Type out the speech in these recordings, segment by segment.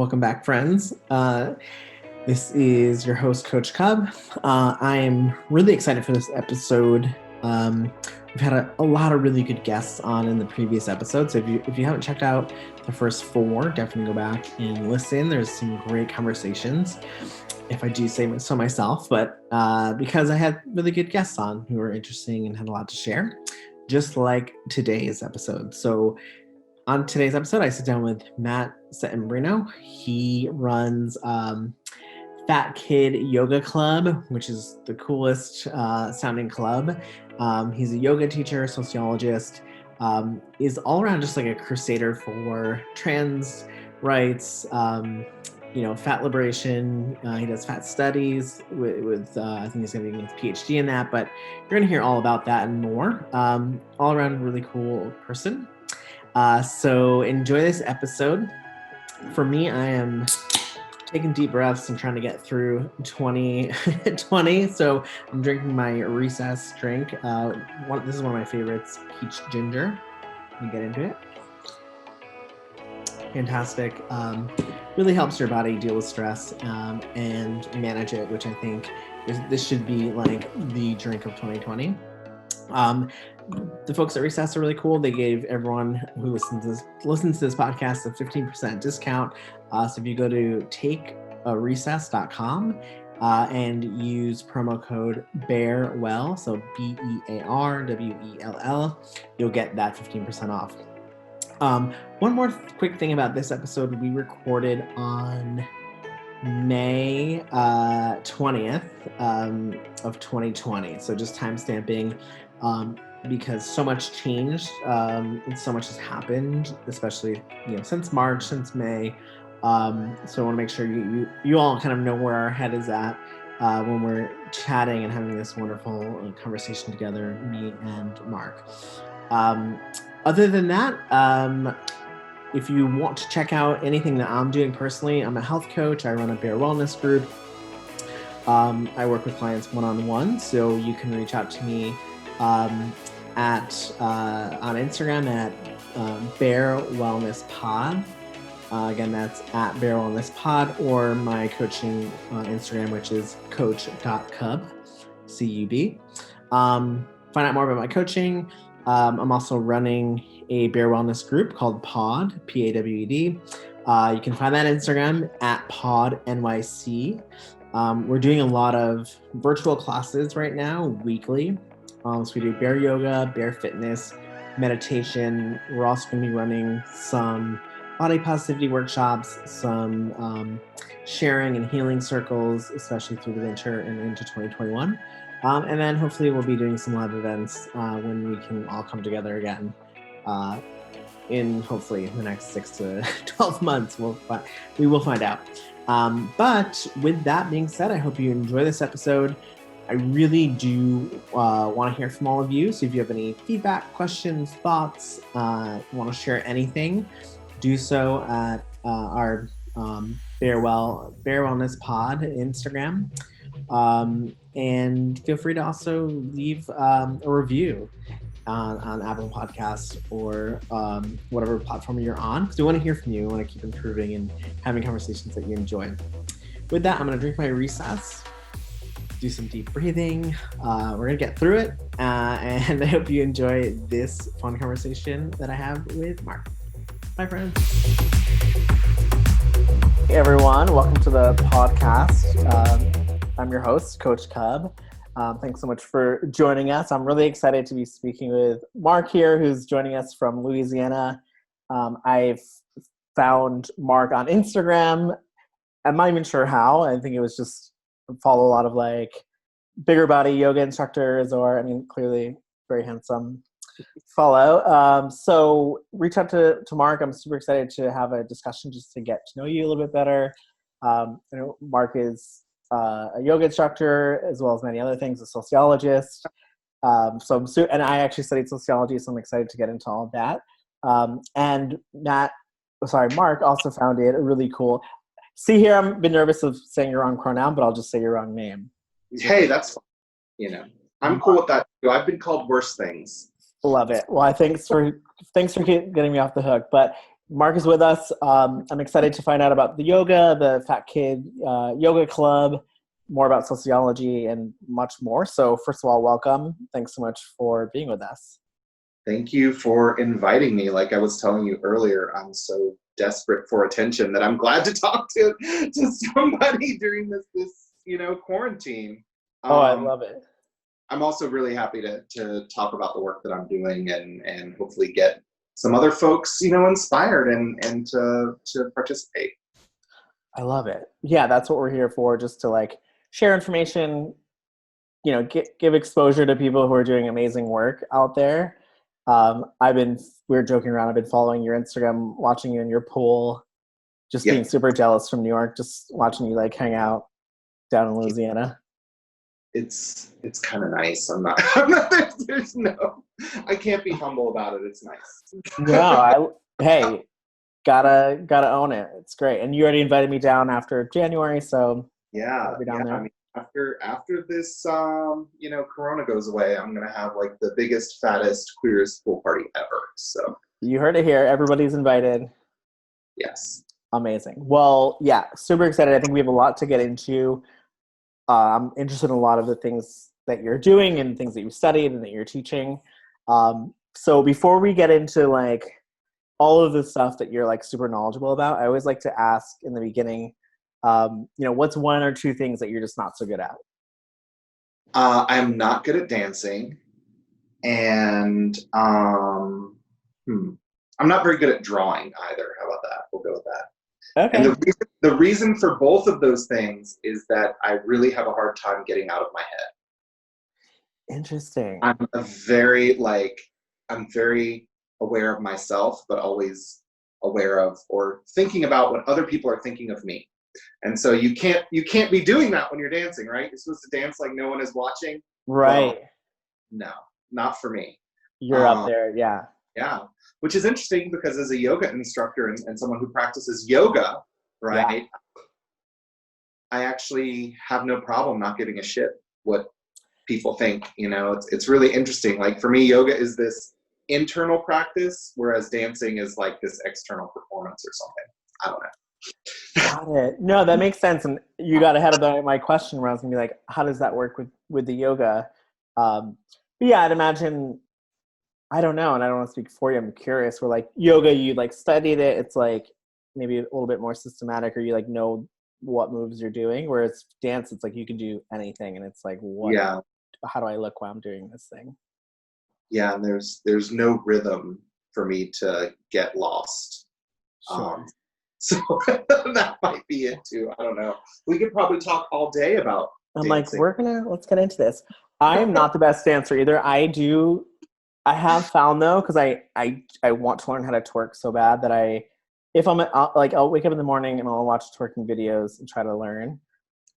Welcome back, friends. This is your host, Coach Cub. I am really excited for this episode. We've had a lot of really good guests on in the previous episodes. So if you haven't checked out the first 4, definitely go back and listen. There's some great conversations, if I do say so myself, but because I had really good guests on who were interesting and had a lot to share, just like today's episode. So on today's episode, I sit down with Marc Settembrino. He runs Fat Kid Yoga Club, which is the coolest sounding club. He's a yoga teacher, sociologist, is all around just like a crusader for trans rights, fat liberation. He does fat studies with I think he's going to be getting his Ph.D. in that, but you're going to hear all about that and more. All around a really cool person. So enjoy this episode. For me, I am taking deep breaths and trying to get through 2020. So I'm drinking my recess drink. This is one of my favorites, peach ginger. Let me get into it. Fantastic. Really helps your body deal with stress and manage it, which I think this should be like the drink of 2020. The folks at Recess are really cool. They gave everyone who listens to this podcast a 15% discount. So if you go to takearecess.com and use promo code BEARWELL, so BEARWELL, you'll get that 15% off. One more quick thing about this episode. We recorded on May 20th of 2020. So just time stamping. Because so much changed and so much has happened, especially since March, since May. So I want to make sure you all kind of know where our head is at when we're chatting and having this wonderful conversation together, me and Marc. Other than that, if you want to check out anything that I'm doing personally, I'm a health coach. I run a Bear Wellness group. I work with clients one-on-one, so you can reach out to me on Instagram at Bear Wellness Pod. Again, that's at Bear Wellness Pod, or my coaching Instagram, which is coach.cub, C-U-B. Find out more about my coaching. I'm also running a Bear Wellness group called PAWED, P-A-W-E-D. You can find that on Instagram at pawednyc. We're doing a lot of virtual classes right now, weekly. So we do bear yoga, bear fitness, meditation. We're also going to be running some body positivity workshops, some sharing and healing circles, especially through the winter and into 2021. And then hopefully we'll be doing some live events when we can all come together again in hopefully the next 6 to 12 months. We will find out. But with that being said, I hope you enjoy this episode. I really do want to hear from all of you. So if you have any feedback, questions, thoughts, want to share anything, do so at our Bear Wellness Pod Instagram. And feel free to also leave a review on Apple Podcasts or whatever platform you're on, because we want to hear from you. We want to keep improving and having conversations that you enjoy. With that, I'm going to drink my recess, do some deep breathing. We're going to get through it. And I hope you enjoy this fun conversation that I have with Marc. Bye, friends. Hey, everyone. Welcome to the podcast. I'm your host, Coach Cub. Thanks so much for joining us. I'm really excited to be speaking with Marc here, who's joining us from Louisiana. I've found Marc on Instagram. I'm not even sure how. I think it was just follow a lot of like bigger body yoga instructors, or clearly very handsome follow. So reach out to Marc. I'm super excited to have a discussion just to get to know you a little bit better. Marc is a yoga instructor as well as many other things, a sociologist. And I actually studied sociology, so I'm excited to get into all of that. And Marc also founded a really cool. See here, I've been nervous of saying your wrong pronoun, but I'll just say your wrong name. Hey, that's fine. I'm cool with that too. I've been called worse things. Love it. Well, thanks for getting me off the hook. But Mark is with us. I'm excited to find out about the yoga, the Fat Kid Yoga Club, more about sociology, and much more. So first of all, welcome. Thanks so much for being with us. Thank you for inviting me. Like I was telling you earlier, I'm so desperate for attention that I'm glad to talk to somebody during this quarantine. I love it. I'm also really happy to talk about the work that I'm doing and hopefully get some other folks, inspired and to participate. I love it. Yeah, that's what we're here for, just to share information, give exposure to people who are doing amazing work out there. We were joking around, I've been following your Instagram, watching you in your pool, just being super jealous from New York, just watching you hang out down in Louisiana. It's kind of nice. There's no, I can't be humble about it. It's nice. Hey, gotta own it. It's great. And you already invited me down after January, so I'll be down there. I mean, after this, Corona goes away, I'm gonna have the biggest, fattest, queerest pool party ever. So you heard it here. Everybody's invited. Yes. Amazing. Well, yeah, super excited. I think we have a lot to get into. I'm interested in a lot of the things that you're doing and things that you've studied and that you're teaching. So before we get into all of the stuff that you're super knowledgeable about, I always like to ask in the beginning, what's one or two things that you're just not so good at? I'm not good at dancing, and I'm not very good at drawing either. How about that? We'll go with that. Okay. And the reason for both of those things is that I really have a hard time getting out of my head. Interesting. I'm very aware of myself, but always aware of or thinking about what other people are thinking of me. And so you can't be doing that when you're dancing, right? You're supposed to dance like no one is watching. Right. Well, no, not for me. You're up there, yeah. Yeah, which is interesting because as a yoga instructor and someone who practices yoga, right, yeah, I actually have no problem not giving a shit what people think. It's really interesting. For me, yoga is this internal practice, whereas dancing is this external performance or something. I don't know. Got it. No, that makes sense. And you got ahead of my question where I was going to be how does that work with the yoga? But yeah, I'd imagine, I don't know, and I don't want to speak for you. I'm curious. Where yoga, you studied it. It's maybe a little bit more systematic, or you know what moves you're doing. Whereas dance, it's you can do anything, and it's what? Yeah. How do I look while I'm doing this thing? Yeah, and there's no rhythm for me to get lost. Sure. So that might be it too. I don't know. We could probably talk all day about dancing. Let's get into this. I'm not the best dancer either. I have found though, because I want to learn how to twerk so bad that if I'm I'll wake up in the morning and I'll watch twerking videos and try to learn.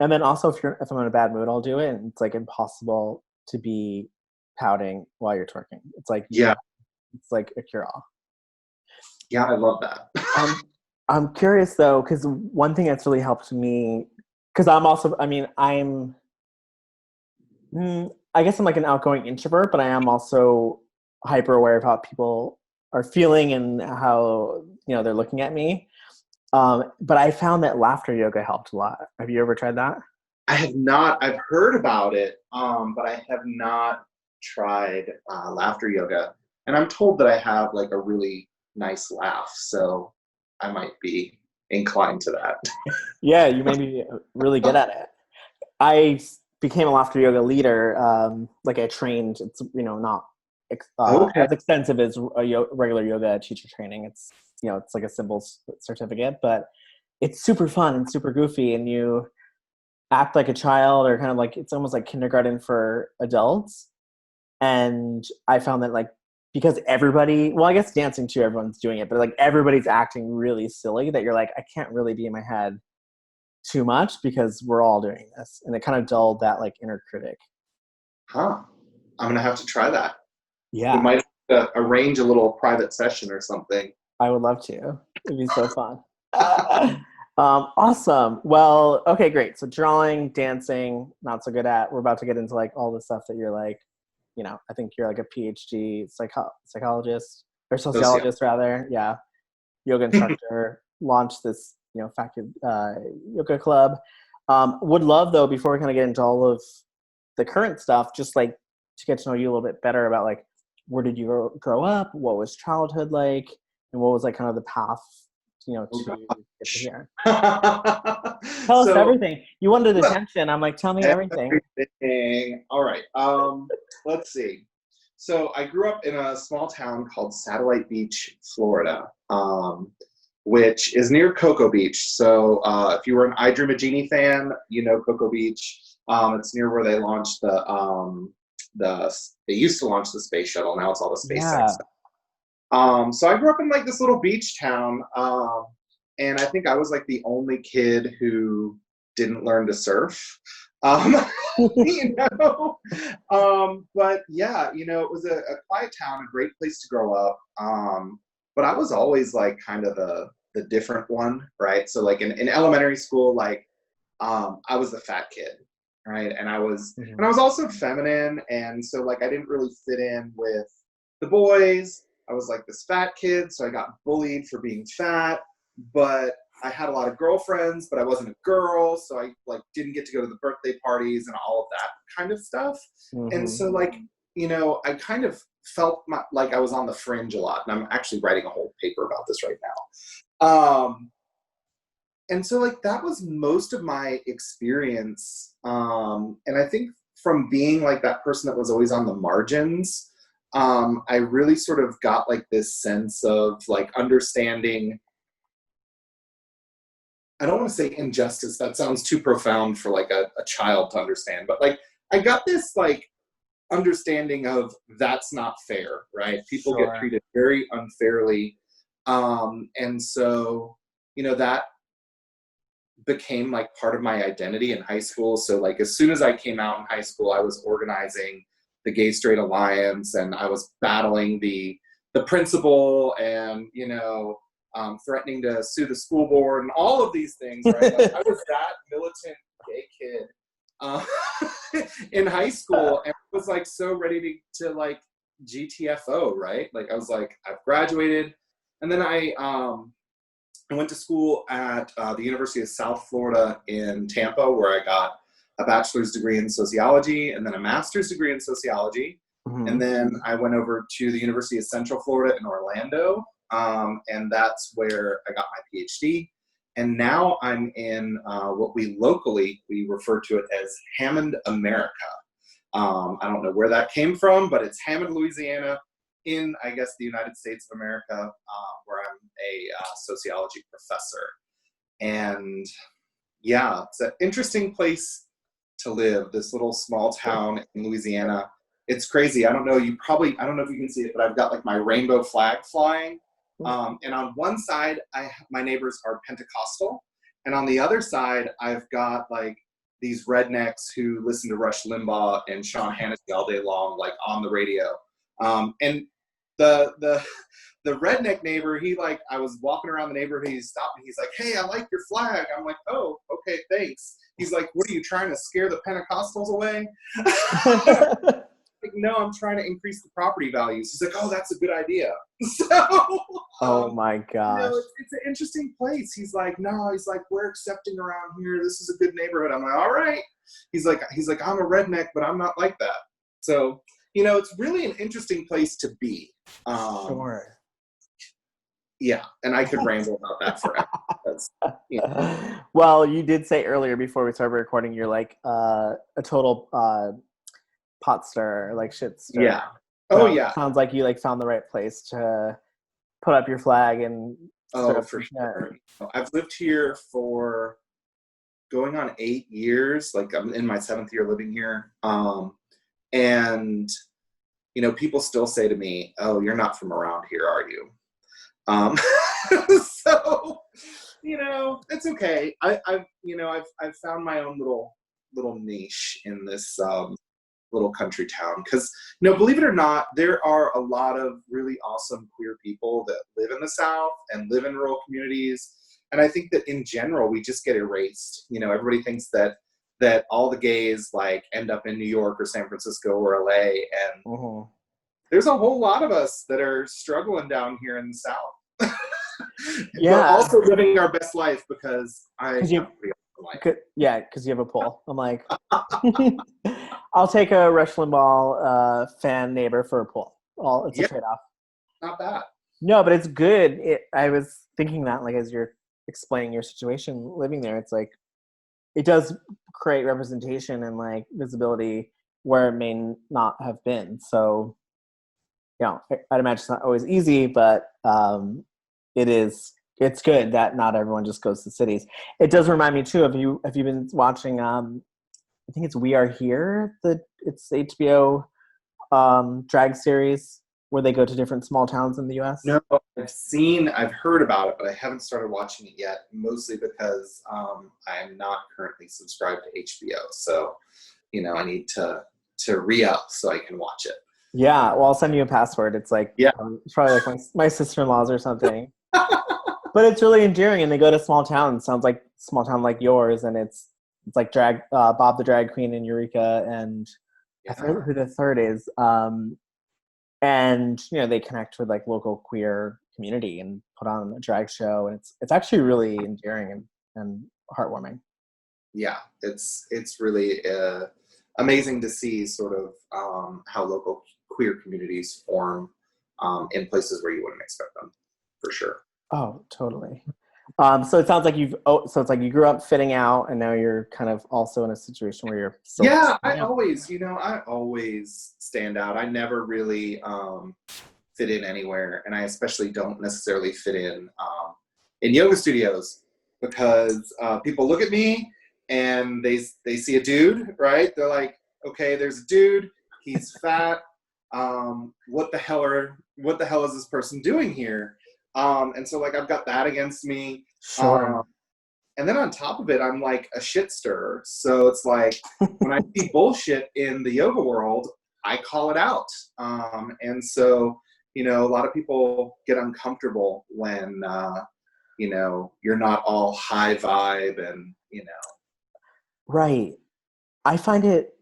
And then also if I'm in a bad mood, I'll do it. And it's impossible to be pouting while you're twerking. It's yeah, it's a cure-all. Yeah, I love that. I'm curious though, because one thing that's really helped me, because I'm also, I guess I'm an outgoing introvert, but I am also hyper aware of how people are feeling and how, they're looking at me. But I found that laughter yoga helped a lot. Have you ever tried that? I have not. I've heard about it, but I have not tried laughter yoga. And I'm told that I have a really nice laugh, so I might be inclined to that. Yeah, you may be really good at it. I became a laughter yoga leader. I trained, it's, not as extensive as a regular yoga teacher training. It's, it's a simple certificate, but it's super fun and super goofy, and you act like a child, or kind of it's almost like kindergarten for adults. And I found that because everybody, well, I guess dancing too, everyone's doing it, but everybody's acting really silly that you're I can't really be in my head too much because we're all doing this. And it kind of dulled that inner critic. Huh. I'm going to have to try that. Yeah. We might have to arrange a little private session or something. I would love to. It'd be so fun. Awesome. Well, okay, great. So drawing, dancing, not so good at. We're about to get into all the stuff that you're I think you're a Ph.D. Psychologist or sociologist rather. Yeah. yoga instructor, launched this, faculty yoga club. Would love though, before we kind of get into all of the current stuff, just like to get to know you a little bit better about like, where did you grow up? What was childhood like? And what was like kind of the path, to get to here? Tell us everything. You wanted attention. I'm like, tell me everything. All right. Let's see. So I grew up in a small town called Satellite Beach, Florida, which is near Cocoa Beach. So if you were an I Dream of Jeannie fan, you know Cocoa Beach. It's near where they launched they used to launch the space shuttle. Now it's all the SpaceX stuff. So I grew up in like this little beach town. And I think I was like the only kid who didn't learn to surf. But yeah, it was a quiet town, a great place to grow up. But I was always like kind of the different one, right? So like in elementary school, like I was the fat kid, right? And I was also feminine, and so like I didn't really fit in with the boys. I was like this fat kid, so I got bullied for being fat. But I had a lot of girlfriends, but I wasn't a girl, so I like didn't get to go to the birthday parties and all of that kind of stuff. And so like, I kind of felt like I was on the fringe a lot, and I'm actually writing a whole paper about this right now. And so like that was most of my experience. And I think from being like that person that was always on the margins, I really sort of got like this sense of like understanding. I don't want to say injustice. That sounds too profound for like a child to understand. But like I got this like understanding of that's not fair, right? People get treated very unfairly. And so, that became like part of my identity in high school. So like as soon as I came out in high school, I was organizing the Gay Straight Alliance, and I was battling the principal, and threatening to sue the school board and all of these things, right? Like, I was that militant gay kid in high school, and I was like so ready to like GTFO, right? Like I was like, I've graduated. And then I went to school at the University of South Florida in Tampa, where I got a bachelor's degree in sociology and then a master's degree in sociology. And then I went over to the University of Central Florida in Orlando, and that's where I got my Ph.D. And now I'm in what we refer to it as Hammond, America. I don't know where that came from, but it's Hammond, Louisiana, in, I guess, the United States of America, where I'm a sociology professor. And yeah, it's an interesting place to live, this little small town in Louisiana. It's crazy. I don't know if you can see it, but I've got like my rainbow flag flying. And on one side, my neighbors are Pentecostal. And on the other side, I've got like these rednecks who listen to Rush Limbaugh and Sean Hannity all day long, like on the radio. And the redneck neighbor, I was walking around the neighborhood, he stopped me. He's like, "Hey, I like your flag." I'm like, "Oh, okay, thanks." He's like, "What are you trying to scare the Pentecostals away?" Like, "No, I'm trying to increase the property values." He's like, "Oh, that's a good idea." So, oh my gosh. It's an interesting place. He's like, "No," he's like, "We're accepting around here. This is a good neighborhood." I'm like, "All right." He's like, "I'm a redneck, but I'm not like that." So, it's really an interesting place to be. Sure. Yeah, and I could ramble about that forever. Well, you did say earlier before we started recording, you're like a total pot stirrer, like shit stirrer. Yeah. Oh, yeah. Sounds like you like found the right place to put up your flag and. Oh, for sure. I've lived here for going on 8 years. Like I'm in my 7th year living here. And people still say to me, "Oh, you're not from around here, are you?" So, it's okay. I've found my own little niche in this little country town, because believe it or not, there are a lot of really awesome queer people that live in the South and live in rural communities. And I think that in general we just get erased. Everybody thinks that all the gays like end up in New York or San Francisco or LA, and there's a whole lot of us that are struggling down here in the South. but Yeah. also living our best life because Because you, life. yeah, because you have a pool. I'm like, I'll take a Rush Limbaugh fan neighbor for a pool. Well, it's a trade-off. Not bad. No, but it's good. I was thinking that, like, as you're explaining your situation living there, it's like it does create representation and like visibility where it may not have been. So, I'd imagine it's not always easy, but it's good that not everyone just goes to cities. It does remind me too. Have you been watching? I think it's We Are Here. It's HBO drag series where they go to different small towns in the U.S. No, I've heard about it, but I haven't started watching it yet, mostly because I am not currently subscribed to HBO. So, I need to re-up so I can watch it. Yeah, well, I'll send you a password. It's like, it's probably like my sister-in-law's or something. But it's really endearing, and they go to small towns. Sounds like small town like yours, and it's like Bob the Drag Queen and Eureka, and I forget who the third is. And they connect with like local queer community and put on a drag show, and it's actually really endearing and heartwarming. Yeah, it's really amazing to see sort of how local queer communities form in places where you wouldn't expect them, for sure. Oh, totally. So it sounds like so it's like you grew up fitting out, and now you're kind of also in a situation where you're still I always stand out. I never really fit in anywhere, and I especially don't necessarily fit in yoga studios because people look at me and they see a dude, right? They're like, okay, there's a dude, he's fat. What the hell is this person doing here? And so like I've got that against me. Sure. And then on top of it, I'm like a shit stirrer. So it's like when I see bullshit in the yoga world, I call it out. And so, a lot of people get uncomfortable when, you're not all high vibe and. Right. I find it,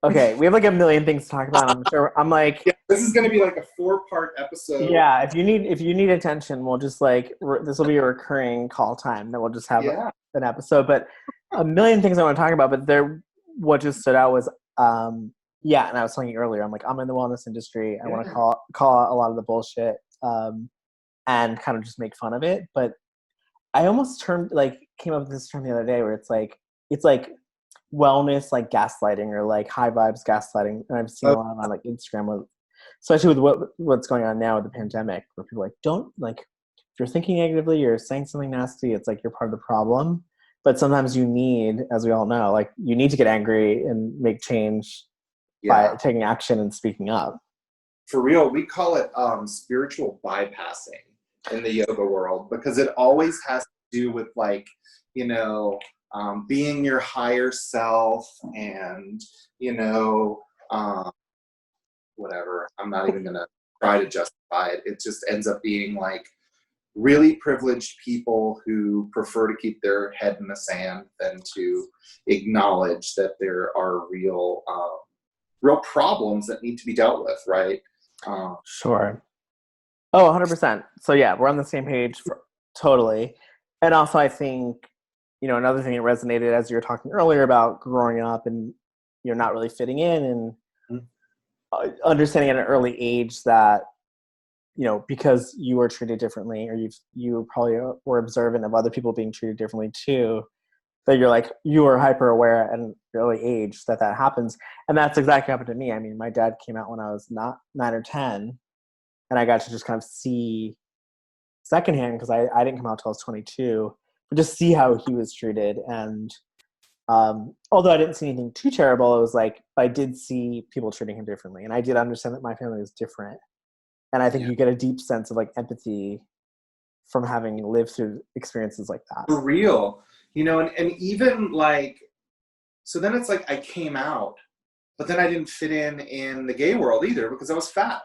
okay, we have like a million things to talk about. I'm sure. I'm like, this is going to be like a 4-part episode. Yeah, if you need attention, we'll just like this will be a recurring call time that we'll just have an episode. But a million things I want to talk about. But what just stood out was and I was telling you earlier, I'm like, I'm in the wellness industry. I want to call out a lot of the bullshit and kind of just make fun of it. But I almost came up with this term the other day where it's like wellness, like gaslighting, or like high vibes gaslighting. And I've seen a lot on like Instagram, especially with what's going on now with the pandemic, where people are like, don't, like, if you're thinking negatively, you're saying something nasty, it's like you're part of the problem. But sometimes you need, as we all know, like you need to get angry and make change by taking action and speaking up. For real, we call it spiritual bypassing in the yoga world, because it always has to do with like, being your higher self and, whatever. I'm not even going to try to justify it. It just ends up being like really privileged people who prefer to keep their head in the sand than to acknowledge that there are real problems that need to be dealt with, right? Sure. Oh, 100%. So yeah, we're on the same page totally. And also I think, another thing that resonated as you were talking earlier about growing up and not really fitting in and understanding at an early age that, because you were treated differently, or you probably were observant of other people being treated differently too, that you were hyper aware at an early age that happens. And that's exactly what happened to me. I mean, my dad came out when I was not 9 or 10, and I got to just kind of see secondhand, because I didn't come out till I was 22, but just see how he was treated. And although I didn't see anything too terrible, it was like I did see people treating him differently, and I did understand that my family was different. And I think you get a deep sense of like empathy from having lived through experiences like that. For real, and even like, so then it's like I came out, but then I didn't fit in the gay world either because I was fat.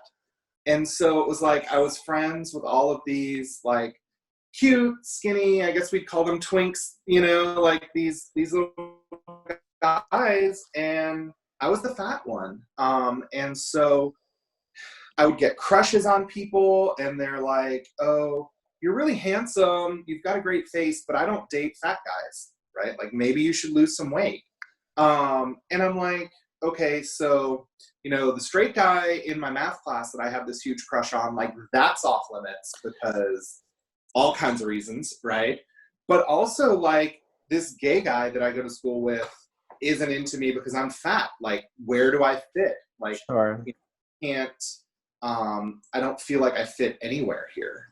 And so it was like I was friends with all of these like cute, skinny, I guess we'd call them twinks, like these little guys, and I was the fat one. And so I would get crushes on people, and they're like, oh, you're really handsome, you've got a great face, but I don't date fat guys, right? Like, maybe you should lose some weight. And I'm like, okay, so, the straight guy in my math class that I have this huge crush on, like, that's off limits because all kinds of reasons, right? But also, like, this gay guy that I go to school with isn't into me because I'm fat. Like, where do I fit? Like, Sure. can't, I don't feel like I fit anywhere here.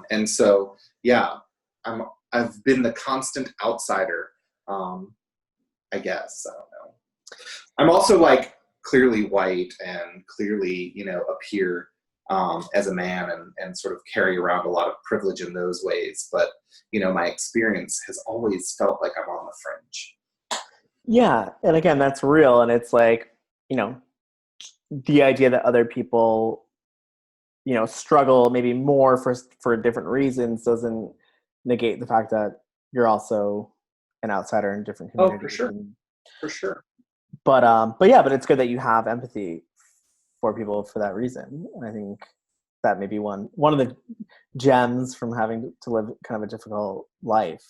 And so, yeah, I've been the constant outsider, I guess. I don't know. I'm also, like, clearly white and clearly, appear as a man and sort of carry around a lot of privilege in those ways. But, my experience has always felt like I'm on the fringe. Yeah. And again, that's real. And it's like, the idea that other people, struggle maybe more for different reasons doesn't negate the fact that you're also an outsider in different communities. Oh, for sure. For sure. But it's good that you have empathy for people for that reason. And I think that may be one of the gems from having to live kind of a difficult life.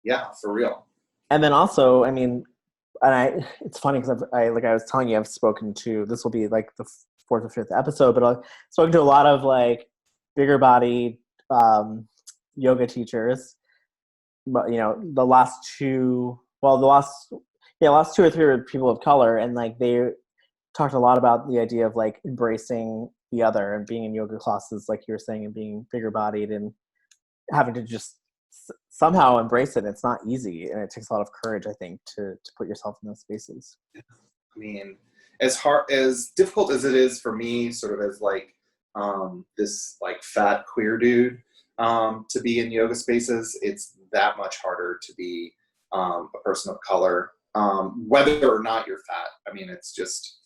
Yeah, for real. And then also, I mean, it's funny because I was telling you, I've spoken to, this will be like the fourth or fifth episode, but I've spoken to a lot of like bigger bodied yoga teachers. But the last two or three were people of color, and like they talked a lot about the idea of like embracing the other and being in yoga classes, like you were saying, and being bigger bodied and having to just somehow embrace it. It's not easy, and it takes a lot of courage, I think, to put yourself in those spaces. I mean, as difficult as it is for me, sort of as like this like fat queer dude, to be in yoga spaces, it's that much harder to be a person of color, whether or not you're fat. I mean, it's just,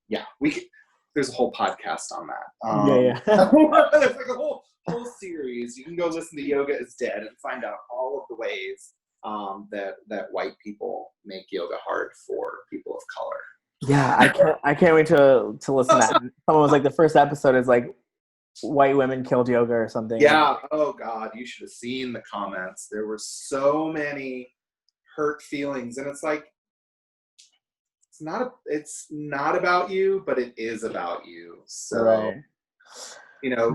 yeah, there's a whole podcast on that. Yeah. There's like a whole series. You can go listen to Yoga is Dead and find out all of the ways that white people make yoga hard for people of color. Yeah, I can't wait to listen to that. Someone was like, the first episode is like white women killed yoga or something. Yeah. Oh God, you should have seen the comments. There were so many hurt feelings, and it's like, it's not about you, but it is about you. So, right.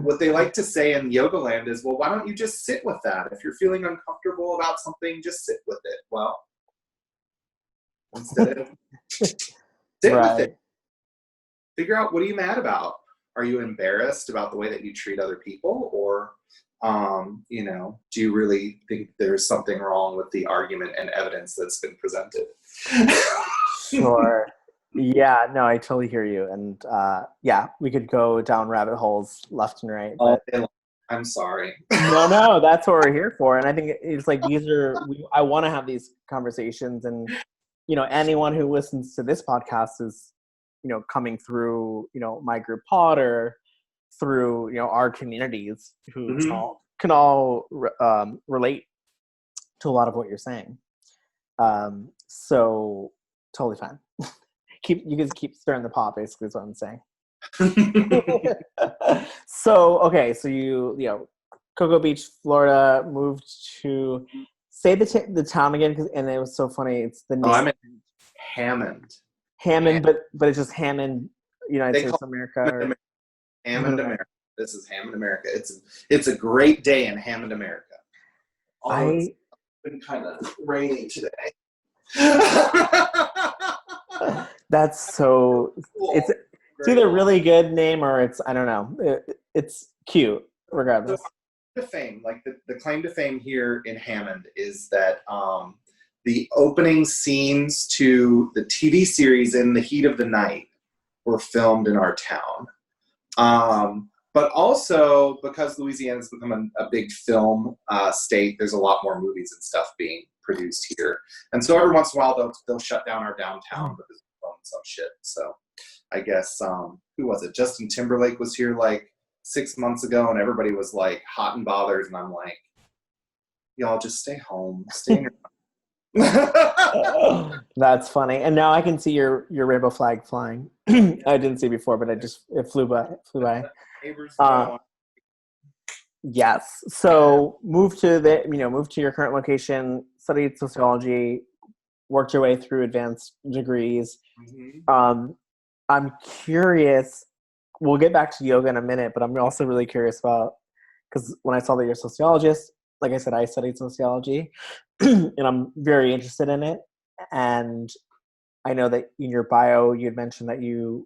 What they like to say in yoga land is, well, why don't you just sit with that? If you're feeling uncomfortable about something, just sit with it. Well, instead of sit with it, figure out, what are you mad about? Are you embarrassed about the way that you treat other people? Or, do you really think there's something wrong with the argument and evidence that's been presented? Sure. Yeah, no, I totally hear you. And we could go down rabbit holes left and right. But I'm sorry. No, that's what we're here for. And I think it's like I want to have these conversations. And, anyone who listens to this podcast is, coming through, my group pod or through, our communities who can all relate to a lot of what you're saying. So totally fine. You can keep stirring the pot, basically is what I'm saying. So you Cocoa Beach, Florida, moved to, say the town again, and it was so funny. It's the name. I'm in Hammond. Hammond, but it's just Hammond, United States of America. Hammond, America. This is Hammond, America. It's a great day in Hammond, America. It's been kind of rainy today. That's so cool. It's either really good name or it's, I don't know. It's cute regardless. So, the fame, like the claim to fame here in Hammond is that the opening scenes to the TV series In the Heat of the Night were filmed in our town. But also, because Louisiana's become a big film state, there's a lot more movies and stuff being produced here. And so every once in a while, they'll shut down our downtown because they're filming some shit. So I guess, who was it? Justin Timberlake was here like 6 months ago, and everybody was like hot and bothered. And I'm like, y'all just stay home. Stay in your That's funny. And now I can see your rainbow flag flying. I didn't see before, but it flew by. Yes. So moved to your current location, studied sociology, worked your way through advanced degrees. Mm-hmm. I'm curious, we'll get back to yoga in a minute, but I'm also really curious about, because when I saw that you're a sociologist, like I said, I studied sociology and I'm very interested in it. And I know that in your bio, you had mentioned that you've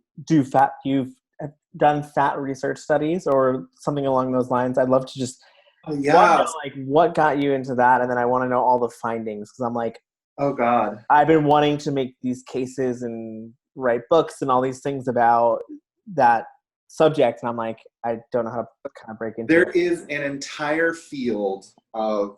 done fat research studies or something along those lines. I'd love to just, Oh one, yeah. know like what got you into that, and then I want to know all the findings, because I'm like, Oh God. I've been wanting to make these cases and write books and all these things about that subject, and I'm like, I don't know how to kind of break into There it. is an entire field of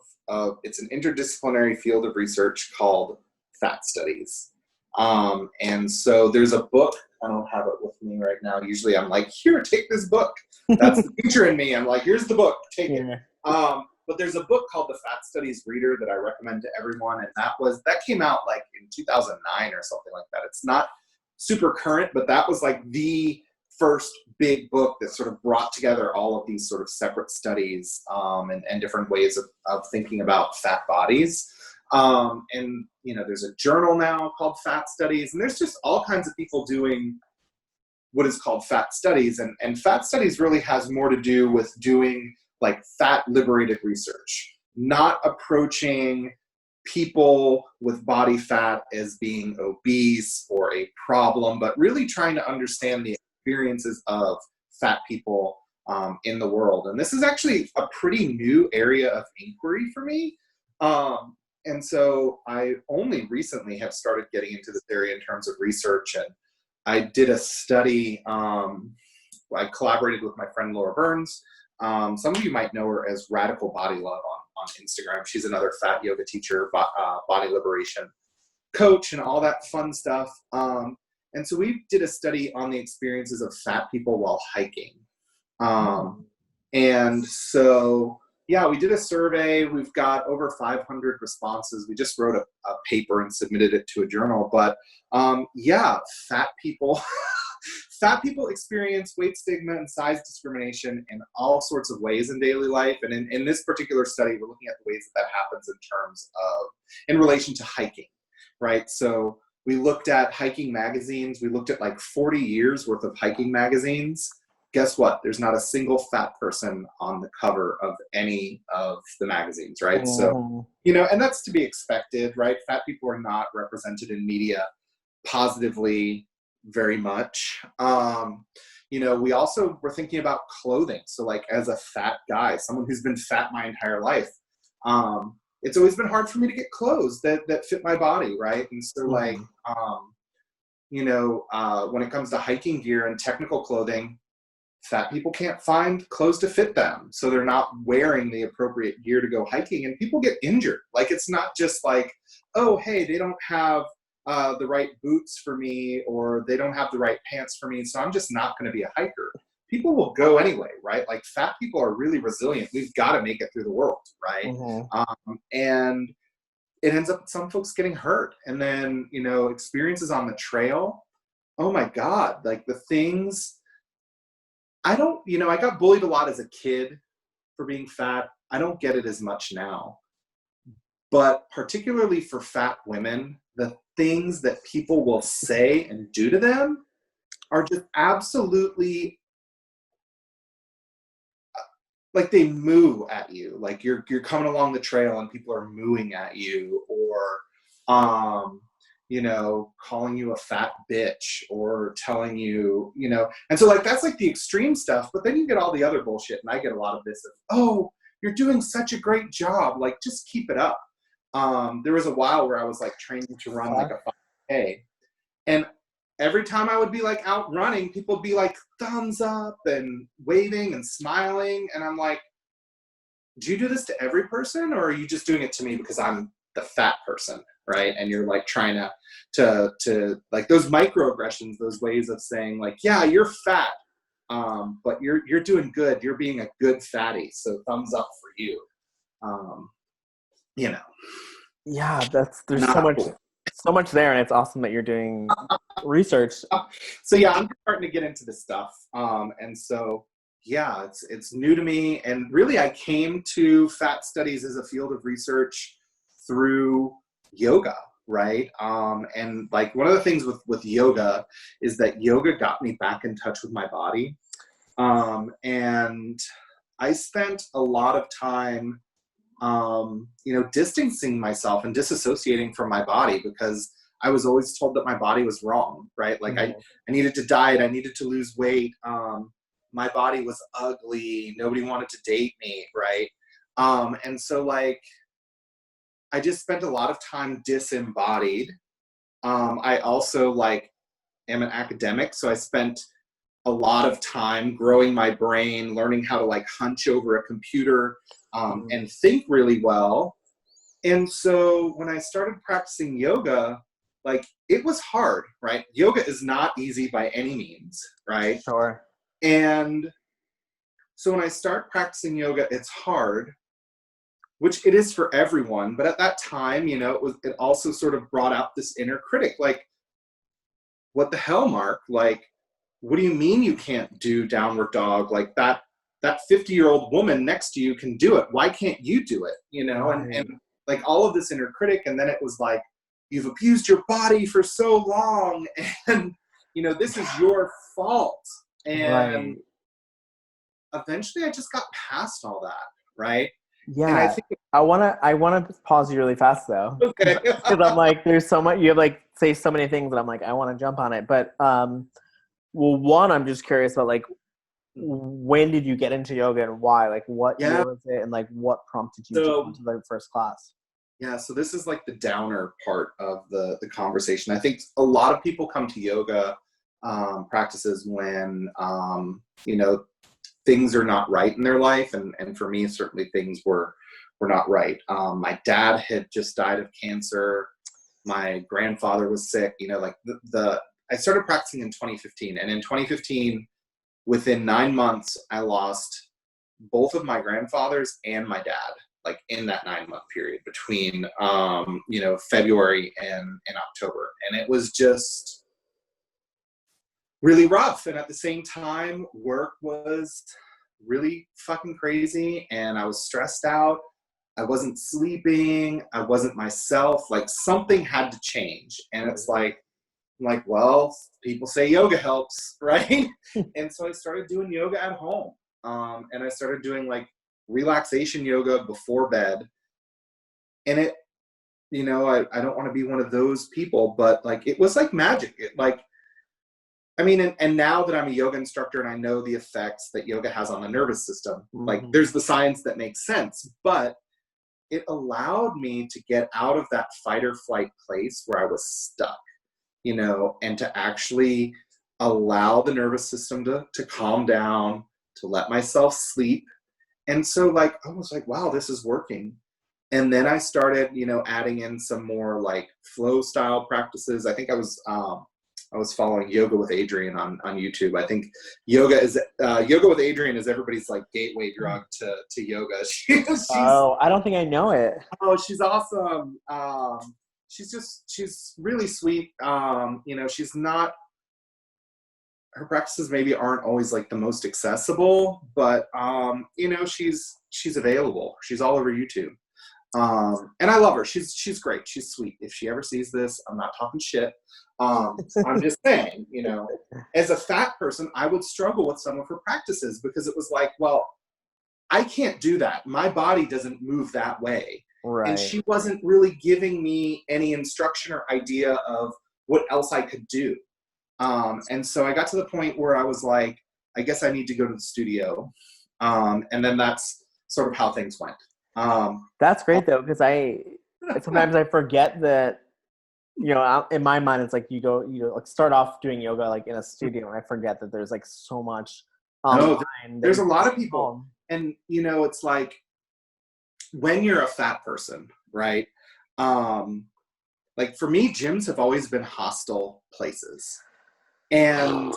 it's an interdisciplinary field of research called fat studies. And so there's a book, I don't have it with me right now. Usually I'm like, here, take this book. That's the teacher in me. I'm like, here's the book, take it. But there's a book called The Fat Studies Reader that I recommend to everyone. And that came out like in 2009 or something like that. It's not super current, but that was like the first big book that sort of brought together all of these sort of separate studies and different ways of thinking about fat bodies. And, there's a journal now called Fat Studies, and there's just all kinds of people doing what is called fat studies. And fat studies really has more to do with doing like fat liberated research, not approaching people with body fat as being obese or a problem, but really trying to understand the experiences of fat people in the world. And this is actually a pretty new area of inquiry for me. And so I only recently have started getting into this area in terms of research. And I did a study. I collaborated with my friend Laura Burns. Some of you might know her as Radical Body Love on Instagram. She's another fat yoga teacher, body liberation coach, and all that fun stuff. And so we did a study on the experiences of fat people while hiking. And so, yeah, we did a survey. We've got over 500 responses. We just wrote a paper and submitted it to a journal. But yeah, fat people fat people experience weight stigma and size discrimination in all sorts of ways in daily life. And in this particular study, we're looking at the ways that happens in relation to hiking, right? So we looked at hiking magazines. We looked at like 40 years worth of hiking magazines. Guess what? There's not a single fat person on the cover of any of the magazines, right? So, and that's to be expected, right? Fat people are not represented in media positively very much. We also were thinking about clothing. So like as a fat guy, someone who's been fat my entire life, it's always been hard for me to get clothes that fit my body, right? And so like, when it comes to hiking gear and technical clothing, fat people can't find clothes to fit them. So they're not wearing the appropriate gear to go hiking, and people get injured. Like, it's not just like, oh, hey, they don't have the right boots for me, or they don't have the right pants for me, so I'm just not going to be a hiker. People will go anyway, right? Like, fat people are really resilient. We've got to make it through the world, right? And it ends up with some folks getting hurt. And then, experiences on the trail. Oh my God, like the things I got bullied a lot as a kid for being fat. I don't get it as much now. But particularly for fat women, the things that people will say and do to them are just absolutely like they moo at you. Like you're coming along the trail and people are mooing at you, or calling you a fat bitch, or telling you, and so like that's like the extreme stuff. But then you get all the other bullshit, and I get a lot of this of, oh, you're doing such a great job, like just keep it up. There was a while where I was like training to run like a 5K, and every time I would be like out running, people would be like thumbs up and waving and smiling, and I'm like, do you do this to every person, or are you just doing it to me because I'm the fat person, right? And you're like trying to like those microaggressions, those ways of saying like, yeah, you're fat, but you're doing good. You're being a good fatty, so thumbs up for you. Yeah, there's Not so much there, and it's awesome that you're doing research. So yeah, I'm starting to get into this stuff, and so yeah, it's new to me. And really, I came to fat studies as a field of research through yoga, right? And like one of the things with yoga is that yoga got me back in touch with my body. And I spent a lot of time, distancing myself and disassociating from my body because I was always told that my body was wrong, right? Like I needed to diet, I needed to lose weight. My body was ugly. Nobody wanted to date me, right? And so like, I just spent a lot of time disembodied. I also like am an academic, so I spent a lot of time growing my brain, learning how to like hunch over a computer and think really well. And so when I started practicing yoga, like it was hard, right? Yoga is not easy by any means, right? Sure. And so when I start practicing yoga, it's hard, which it is for everyone. But at that time, it also sort of brought out this inner critic, like, what the hell, Mark? Like, what do you mean you can't do downward dog? Like that 50-year-old woman next to you can do it. Why can't you do it? Right. And like all of this inner critic. And then it was like, you've abused your body for so long and, this is your fault. And eventually I just got past all that. Right. Yeah. And I think I wanna pause you really fast though. okay. Because I'm like, there's so much, you have like say so many things that I'm like, I want to jump on it. But well, one, I'm just curious about like, when did you get into yoga and why? Like, what year was it, and like, what prompted you to go to the first class? Yeah, so this is like the downer part of the conversation. I think a lot of people come to yoga practices when things are not right in their life, and for me, certainly things were not right. My dad had just died of cancer. My grandfather was sick. I started practicing in 2015, and in 2015, within 9 months, I lost both of my grandfathers and my dad, like in that 9-month period between, February and October. And it was just really rough. And at the same time, work was really fucking crazy. And I was stressed out. I wasn't sleeping. I wasn't myself. Like something had to change. And it's like, well, people say yoga helps, right? And so I started doing yoga at home. And I started doing like relaxation yoga before bed. And it, I don't want to be one of those people, but like, it was like magic. And now that I'm a yoga instructor and I know the effects that yoga has on the nervous system, like there's the science that makes sense, but it allowed me to get out of that fight or flight place where I was stuck, and to actually allow the nervous system to calm down, to let myself sleep. And so like, I was like, wow, this is working. And then I started, adding in some more like flow style practices. I think I was following Yoga with Adriene on YouTube. I think Yoga with Adriene is everybody's like gateway drug to yoga. I don't think I know it. Oh, she's awesome. She's really sweet. She's not, her practices maybe aren't always like the most accessible, but she's available. She's all over YouTube. And I love her. She's great. She's sweet. If she ever sees this, I'm not talking shit. I'm just saying, as a fat person, I would struggle with some of her practices because it was like, well, I can't do that. My body doesn't move that way. Right. And she wasn't really giving me any instruction or idea of what else I could do. And so I got to the point where I was like, I guess I need to go to the studio. And then that's sort of how things went. That's great though, because sometimes I forget that, in my mind, it's like you like start off doing yoga like in a studio, and I forget that there's like so much online. There's a lot of people. And, it's like when you're a fat person, right? Like for me, gyms have always been hostile places. And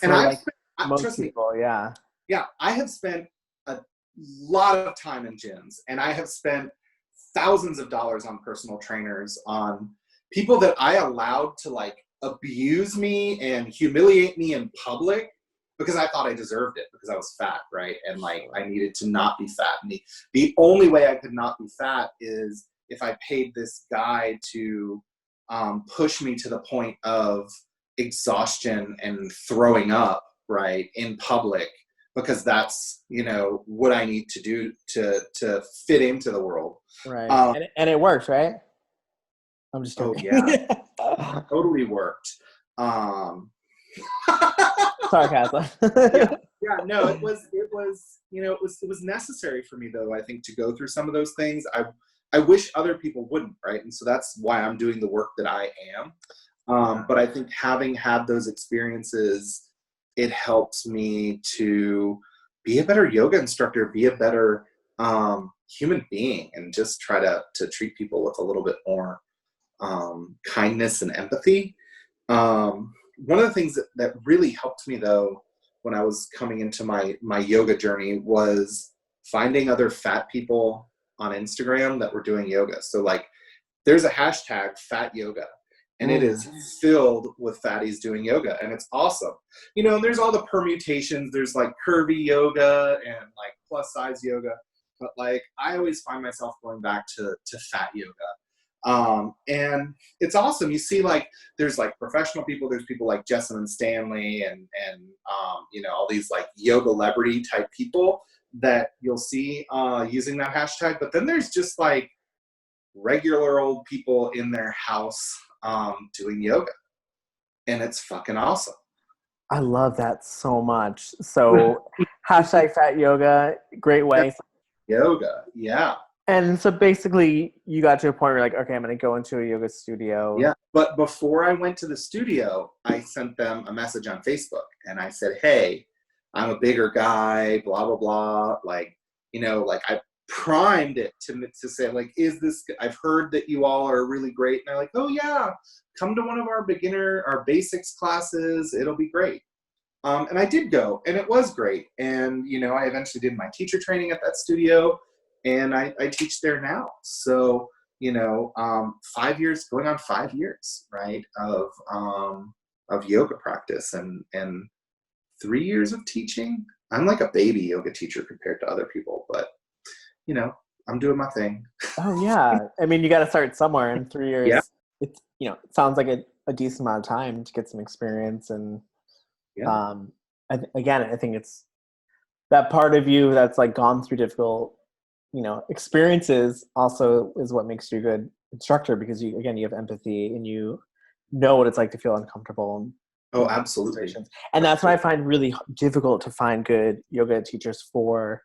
like most people, yeah. Yeah, I have spent a lot of time in gyms, and I have spent thousands of dollars on personal trainers, on people that I allowed to like abuse me and humiliate me in public. because I thought I deserved it because I was fat, right? And like I needed to not be fat. And the only way I could not be fat is if I paid this guy to push me to the point of exhaustion and throwing up, right, in public, because that's, you know, what I need to do to fit into the world. Right. And it works, right? I'm just joking. Oh yeah, totally worked. Sarcasm. Yeah, no, it was, you know, it was necessary for me though, I think, to go through some of those things. I wish other people wouldn't, right? And so that's why I'm doing the work that I am. But I think having had those experiences, it helps me to be a better yoga instructor, be a better human being, and just try to treat people with a little bit more kindness and empathy. One of the things that really helped me though, when I was coming into my yoga journey, was finding other fat people on Instagram that were doing yoga. So like there's a hashtag fat yoga, and it is filled with fatties doing yoga, and it's awesome. You know, and there's all the permutations. There's like curvy yoga and like plus size yoga, but like I always find myself going back to fat yoga. And it's awesome. You see, like, there's like professional people, there's people like Jessamine Stanley and you know, all these like yoga celebrity type people that you'll see using that hashtag. But then there's just like regular old people in their house doing yoga, and it's fucking awesome. I love that so much. So hashtag fat yoga, great way. Yoga, yeah. And so basically you got to a point where you're like, okay, I'm going to go into a yoga studio. Yeah, but before I went to the studio, I sent them a message on Facebook, and I said, hey, I'm a bigger guy, blah, blah, blah. Like, you know, like I primed it to say, like, is this, I've heard that you all are really great. And they're like, oh yeah, come to one of our basics classes. It'll be great. And I did go, and it was great. And, you know, I eventually did my teacher training at that studio, and I teach there now. So, you know, 5 years, going on 5 years, right, of yoga practice, and 3 years of teaching. I'm like a baby yoga teacher compared to other people, but, you know, I'm doing my thing. Oh yeah. I mean, you got to start somewhere. In 3 years. Yeah. It's, you know, it sounds like a decent amount of time to get some experience. And Yeah. I think it's that part of you that's like gone through difficult, you know, experiences also is what makes you a good instructor, because you have empathy and you know what it's like to feel uncomfortable. Oh, absolutely. And that's what I find really difficult to find good yoga teachers for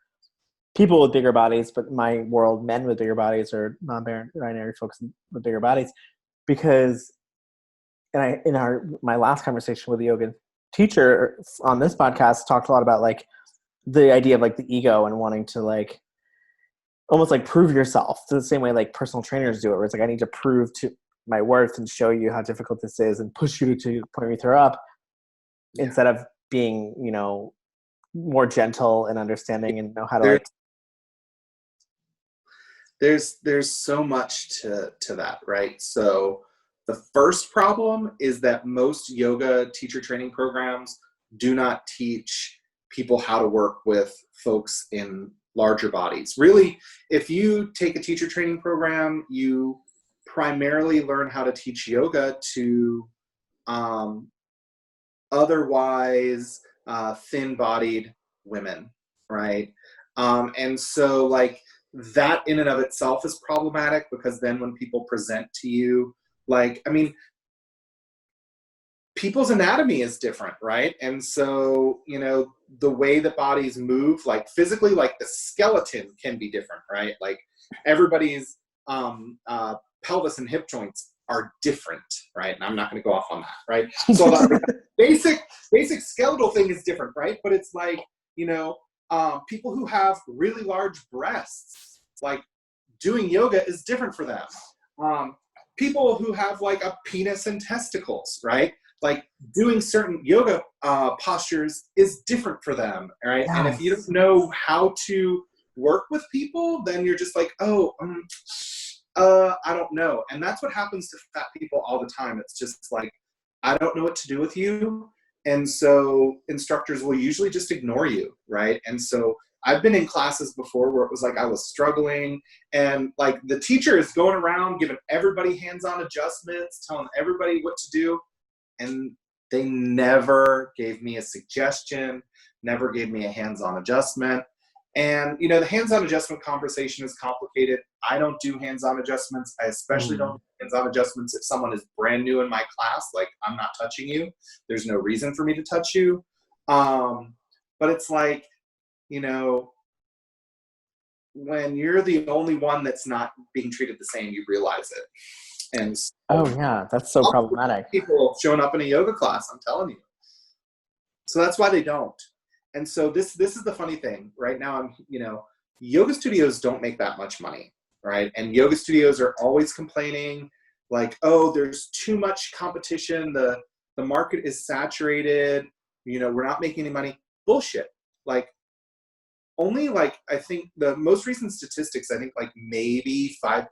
people with bigger bodies, but in my world, men with bigger bodies or non-binary folks with bigger bodies, because my last conversation with the yoga teacher on this podcast talked a lot about like the idea of like the ego and wanting to like almost like prove yourself, to the same way like personal trainers do it, where it's like I need to prove to my worth and show you how difficult this is and push you to the point where you throw up, instead of being, you know, more gentle and understanding and know how to like. There's so much to that, right? So the first problem is that most yoga teacher training programs do not teach people how to work with folks in larger bodies. Really, if you take a teacher training program, you primarily learn how to teach yoga to otherwise thin-bodied women, right? And so like that in and of itself is problematic, because then when people present to you, like, I mean, people's anatomy is different, right? And so, you know, the way that bodies move, like physically, like the skeleton can be different, right? Like everybody's pelvis and hip joints are different, right? And I'm not going to go off on that, right? So the basic skeletal thing is different, right? But it's like, you know, people who have really large breasts, like doing yoga is different for them. People who have like a penis and testicles, right? Like doing certain yoga postures is different for them, right? Yes. And if you don't know how to work with people, then you're just like, oh, I don't know. And that's what happens to fat people all the time. It's just like, I don't know what to do with you. And so instructors will usually just ignore you, right? And so I've been in classes before where it was like I was struggling, and like the teacher is going around giving everybody hands-on adjustments, telling everybody what to do, and they never gave me a suggestion, never gave me a hands-on adjustment. And, you know, the hands-on adjustment conversation is complicated. I don't do hands-on adjustments. I especially don't do hands-on adjustments if someone is brand new in my class. Like, I'm not touching you. There's no reason for me to touch you. But it's like, you know, when you're the only one that's not being treated the same, you realize it. And so, oh yeah, that's so problematic. people showing up in a yoga class, I'm telling you. So that's why they don't. And so this is the funny thing. Right now, I'm, you know, yoga studios don't make that much money, right? And yoga studios are always complaining, like, oh, there's too much competition. The market is saturated. You know, we're not making any money. Bullshit. Like, only like, I think the most recent statistics, I think like maybe 5%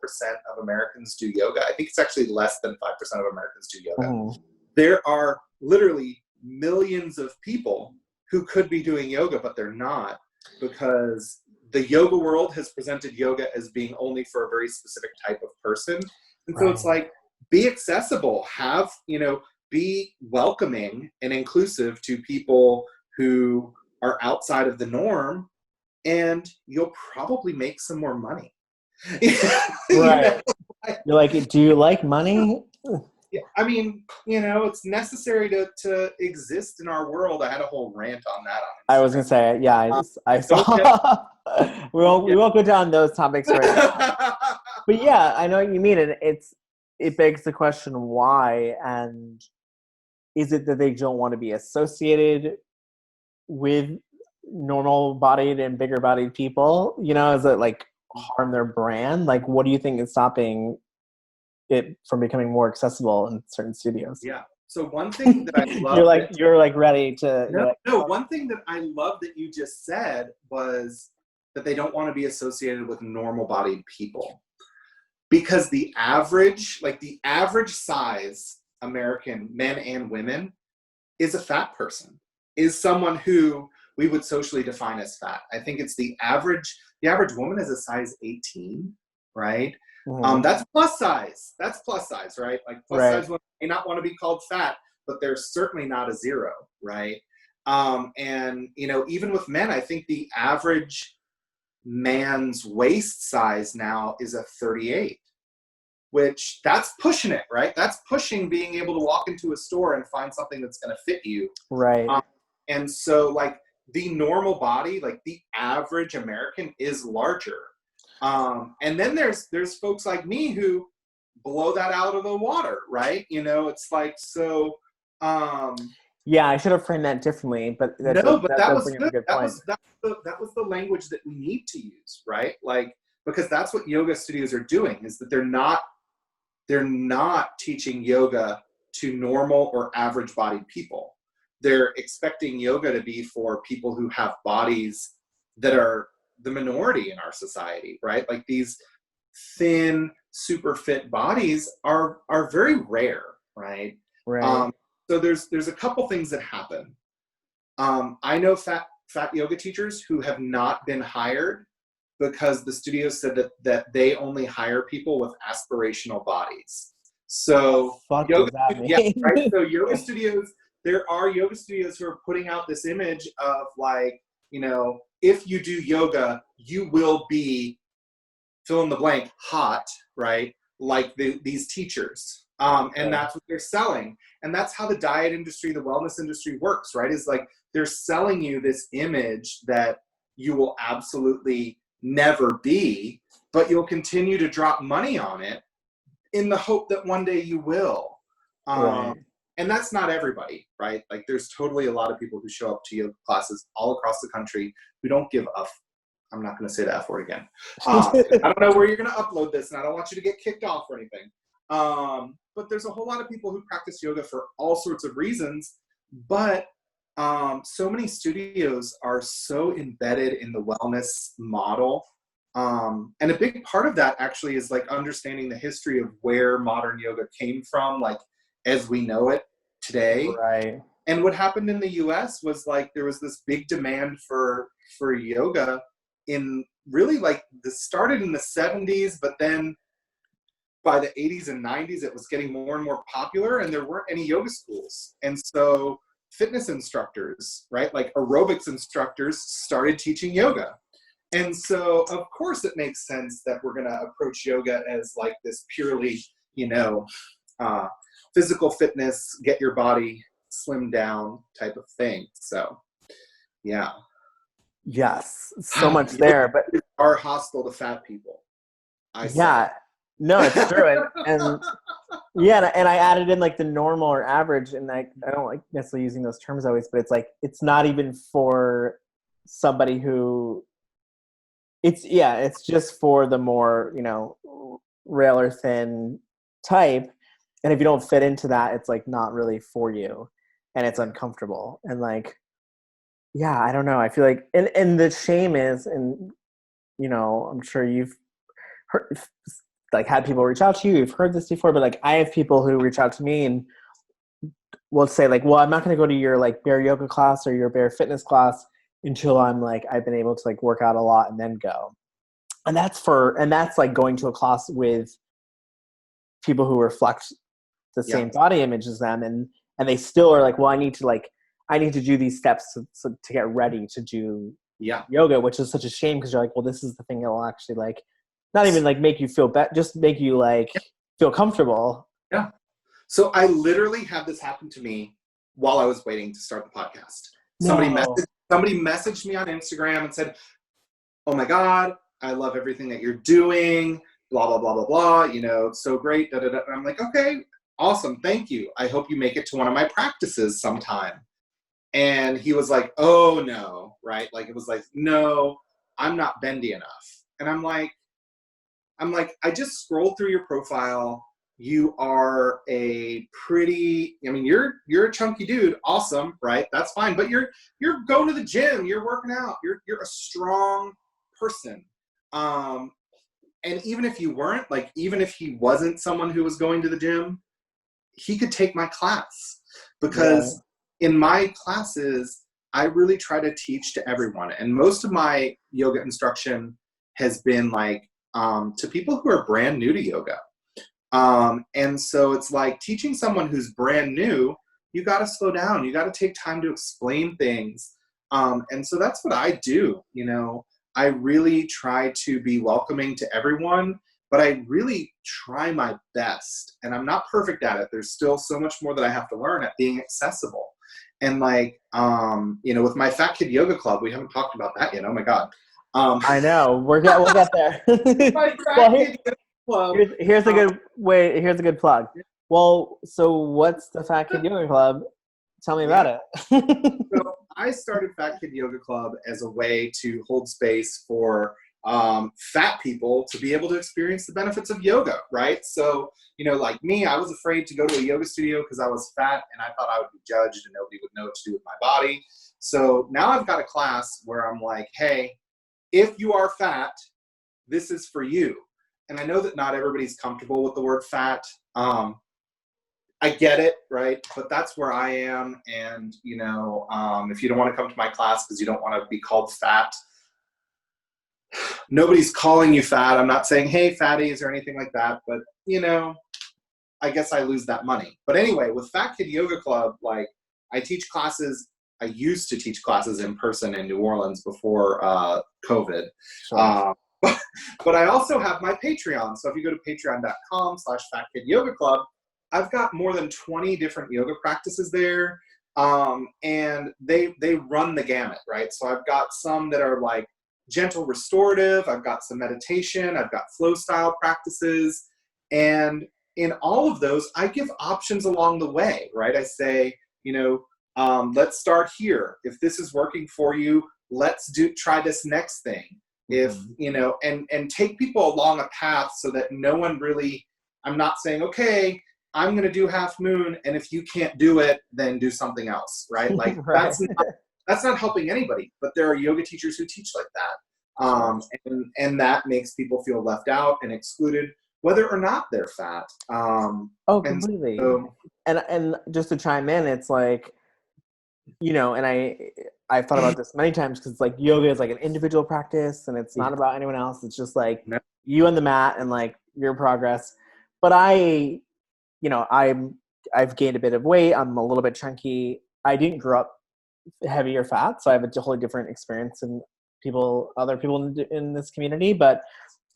of Americans do yoga. I think it's actually less than 5% of Americans do yoga. There are literally millions of people who could be doing yoga, but they're not, because the yoga world has presented yoga as being only for a very specific type of person. And so it's like, be accessible, have, you know, be welcoming and inclusive to people who are outside of the norm, and you'll probably make some more money. Right. You're like, do you like money? Yeah, I mean, you know, it's necessary to exist in our world. I had a whole rant on that. I was gonna say, yeah, I saw. we won't go down those topics right now. But yeah, I know what you mean, and it begs the question why, and is it that they don't want to be associated with normal-bodied and bigger-bodied people? You know, is it like harm their brand? Like, what do you think is stopping it from becoming more accessible in certain studios? Yeah. So one thing that I love, you're like ready to. No. One thing that I love that you just said was that they don't want to be associated with normal-bodied people, because the average size American men and women is a fat person, is someone who we would socially define as fat. I think it's the average woman is a size 18, right? That's plus size. That's plus size, right? Like plus size women may not want to be called fat, but they're certainly not a zero, right? And you know, even with men, I think the average man's waist size now is a 38, which that's pushing it, right? That's pushing being able to walk into a store and find something that's going to fit you. Right. And so like the normal body, like the average American is larger. And then there's folks like me who blow that out of the water, right? You know, it's like, so, yeah, I should have framed that differently, but that was good. That was the language that we need to use, right? Like, because that's what yoga studios are doing, is that they're not teaching yoga to normal or average bodied people. They're expecting yoga to be for people who have bodies that are the minority in our society, right? Like these thin, super fit bodies are very rare, right? Right. So there's a couple things that happen. I know fat yoga teachers who have not been hired because the studio said that they only hire people with aspirational bodies. So yoga, yeah, right. So yoga studios, there are yoga studios who are putting out this image of like, you know, if you do yoga, you will be fill in the blank hot, right? Like these teachers. And that's what they're selling. And that's how the diet industry, the wellness industry works, right? Is like they're selling you this image that you will absolutely never be, but you'll continue to drop money on it in the hope that one day you will. And that's not everybody, right? Like there's totally a lot of people who show up to yoga classes all across the country who don't give a I'm not going to say the F word again. I don't know where you're going to upload this, and I don't want you to get kicked off or anything. But there's a whole lot of people who practice yoga for all sorts of reasons. But so many studios are so embedded in the wellness model. And a big part of that actually is like understanding the history of where modern yoga came from, like as we know it today. Right. And what happened in the US was like there was this big demand for yoga in really like this started in the 70s, but then by the 80s and 90s it was getting more and more popular, and there weren't any yoga schools. And so fitness instructors, right, like aerobics instructors started teaching yoga. And so of course it makes sense that we're going to approach yoga as like this purely, physical fitness, get your body slim down type of thing. So yeah. Yes, so much there, but are hostile to fat people. No, it's true. And yeah, and I added in like the normal or average, and I don't like necessarily using those terms always, but it's like it's not even for somebody who it's just for the more, rail or thin type. And if you don't fit into that, it's like not really for you, and it's uncomfortable. And like, yeah, I don't know. I feel like, and the shame is, and I'm sure you've heard, like had people reach out to you. You've heard this before, but like I have people who reach out to me and will say like, well, I'm not going to go to your like bear yoga class or your bear fitness class until I'm like, I've been able to like work out a lot and then go. And that's like going to a class with people who reflect the same body image as them. And they still are like, well, I need to do these steps to get ready to do yoga, which is such a shame. Cause you're like, well, this is the thing that will actually like, not even like make you feel better, just make you like feel comfortable. Yeah. So I literally had this happen to me while I was waiting to start the podcast. Somebody messaged me on Instagram and said, oh my God, I love everything that you're doing, blah, blah, blah, blah, blah, it's so great. Da, da, da. And I'm like, okay, awesome. Thank you. I hope you make it to one of my practices sometime. And he was like, oh no, right? Like, it was like, no, I'm not bendy enough. And I'm like, I just scrolled through your profile. You are a pretty, you're a chunky dude. Awesome, right? That's fine. But you're going to the gym. You're working out. You're a strong person. And even if you weren't, like, even if he wasn't someone who was going to the gym, he could take my class. Because in my classes, I really try to teach to everyone. And most of my yoga instruction has been like, to people who are brand new to yoga. And so it's like teaching someone who's brand new, you got to slow down. You got to take time to explain things. And so that's what I do. I really try to be welcoming to everyone, but I really try my best. And I'm not perfect at it. There's still so much more that I have to learn at being accessible. And like, with my Fat Kid Yoga Club, we haven't talked about that yet. Oh my God. I know we'll get there. Well, here's a good way. Here's a good plug. Well, so what's the Fat Kid Yoga Club? Tell me about it. So I started Fat Kid Yoga Club as a way to hold space for fat people to be able to experience the benefits of yoga, right? So, like me, I was afraid to go to a yoga studio because I was fat and I thought I would be judged and nobody would know what to do with my body. So now I've got a class where I'm like, hey, if you are fat, this is for you. And I know that not everybody's comfortable with the word fat. I get it, right? But that's where I am. And, if you don't want to come to my class because you don't want to be called fat, nobody's calling you fat. I'm not saying, hey, fatties or anything like that. But, I guess I lose that money. But anyway, with Fat Kid Yoga Club, like I teach classes. I used to teach classes in person in New Orleans before COVID. Sure. But I also have my Patreon. So if you go to patreon.com/FatKidYogaClub, I've got more than 20 different yoga practices there. And they run the gamut, right? So I've got some that are like gentle restorative. I've got some meditation. I've got flow style practices. And in all of those, I give options along the way, right? I say, let's start here. If this is working for you, let's try this next thing. If, and take people along a path so that no one really, I'm not saying, okay, I'm going to do half moon. And if you can't do it, then do something else, right? Like right. that's not helping anybody, but there are yoga teachers who teach like that. And that makes people feel left out and excluded, whether or not they're fat. Completely. And just to chime in, it's like, you know, and I've thought about this many times because like yoga is like an individual practice and it's not Yeah. about anyone else. It's just like No. you on the mat and like your progress. But I, you know, I've gained a bit of weight. I'm a little bit chunky. I didn't grow up heavy or fat, so I have a totally different experience than other people in this community. But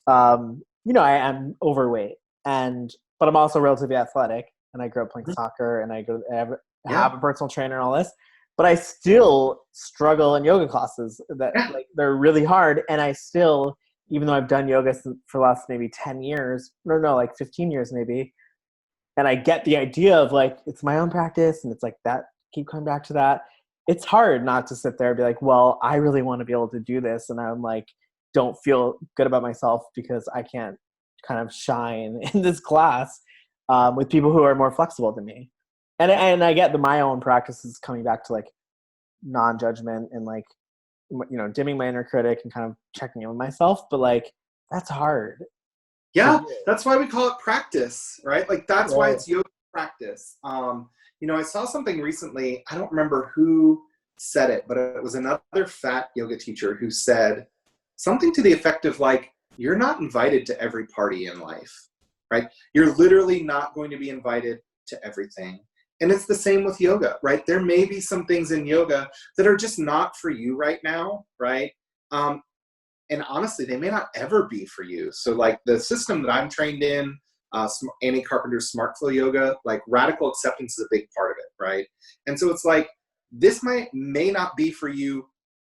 you know, I am overweight, but I'm also relatively athletic, and I grew up playing soccer, and Yeah. have a personal trainer and all this. But I still struggle in yoga classes that Yeah. like they're really hard, and I still, even though I've done yoga for the last maybe 10 years, no, like 15 years maybe, and I get the idea of like it's my own practice, and it's like that. Keep coming back to that. It's hard not to sit there and be like, well, I really want to be able to do this, and I'm like, don't feel good about myself because I can't kind of shine in this class with people who are more flexible than me. And I get that my own practice is coming back to like non-judgment and like, you know, dimming my inner critic and kind of checking in with myself. But like, that's hard to Yeah, do. that's why we call it practice, right? Like that's why Right. it's yoga practice. You know, I saw something recently. I don't remember who said it, but it was another fat yoga teacher who said something to the effect of like, "You're not invited to every party in life, right? You're literally not going to be invited to everything." And it's the same with yoga, right? There may be some things in yoga that are just not for you right now, right? Um, and honestly, they may not ever be for you. So like the system that I'm trained in, Annie Carpenter's Smart Flow Yoga, like radical acceptance is a big part of it, right? And so it's like, this may not be for you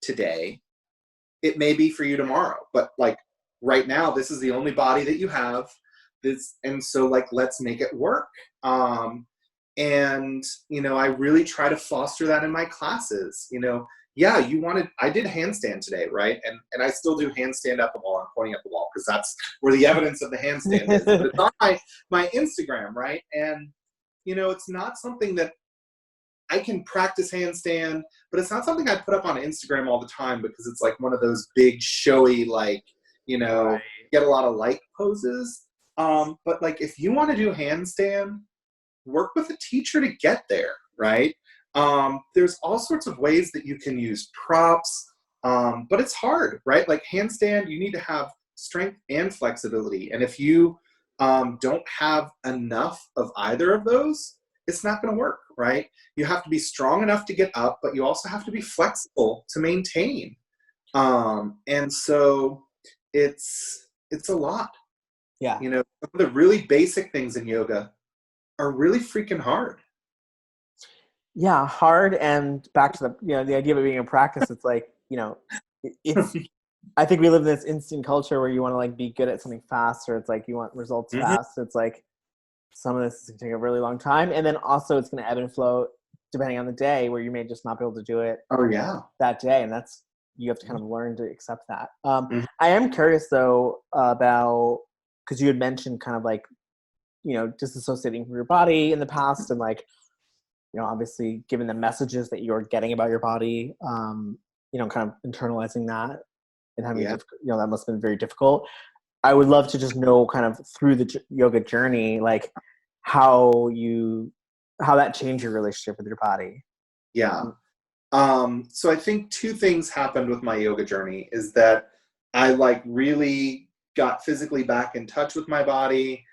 today. It may be for you tomorrow, but like right now, this is the only body that you have. And so like, let's make it work. And, you know, I really try to foster that in my classes. You know, yeah, I did handstand today, right? And I still do handstand up the wall. I'm pointing up the wall because that's where the evidence of the handstand is. But it's on my Instagram, right? And, you know, it's not something that I can practice handstand, but it's not something I put up on Instagram all the time because it's like one of those big showy, like, you know, get a lot of like poses. But like if you want to do handstand, work with a teacher to get there, right? There's all sorts of ways that you can use props, but it's hard, right? Like handstand, you need to have strength and flexibility. And if you don't have enough of either of those, it's not going to work, right? You have to be strong enough to get up, but you also have to be flexible to maintain. And so it's a lot. Yeah. You know, some of the really basic things in yoga are really freaking hard. Yeah, hard. And back to the, you know, the idea of it being a practice, it's like, you know, it's I think we live in this instant culture where you want to like be good at something fast, or it's like you want results Mhm. fast. It's like some of this is going to take a really long time, and then also it's going to ebb and flow depending on the day, where you may just not be able to do it Oh yeah. that day, and that's, you have to kind of learn to accept that. Mhm. I am curious though about, because you had mentioned kind of like, you know, disassociating from your body in the past, and like, you know, obviously given the messages that you're getting about your body, you know, kind of internalizing that and having, Yeah. you know, that must have been very difficult. I would love to just know kind of through the yoga journey, like how that changed your relationship with your body. Yeah. So I think two things happened with my yoga journey is that I like really got physically back in touch with my body.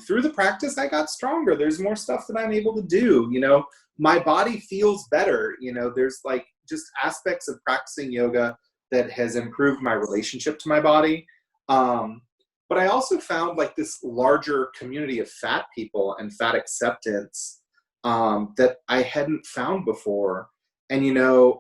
Through the practice, I got stronger. There's more stuff that I'm able to do. You know, my body feels better. You know, there's like just aspects of practicing yoga that has improved my relationship to my body. But I also found like this larger community of fat people and fat acceptance that I hadn't found before. And, you know,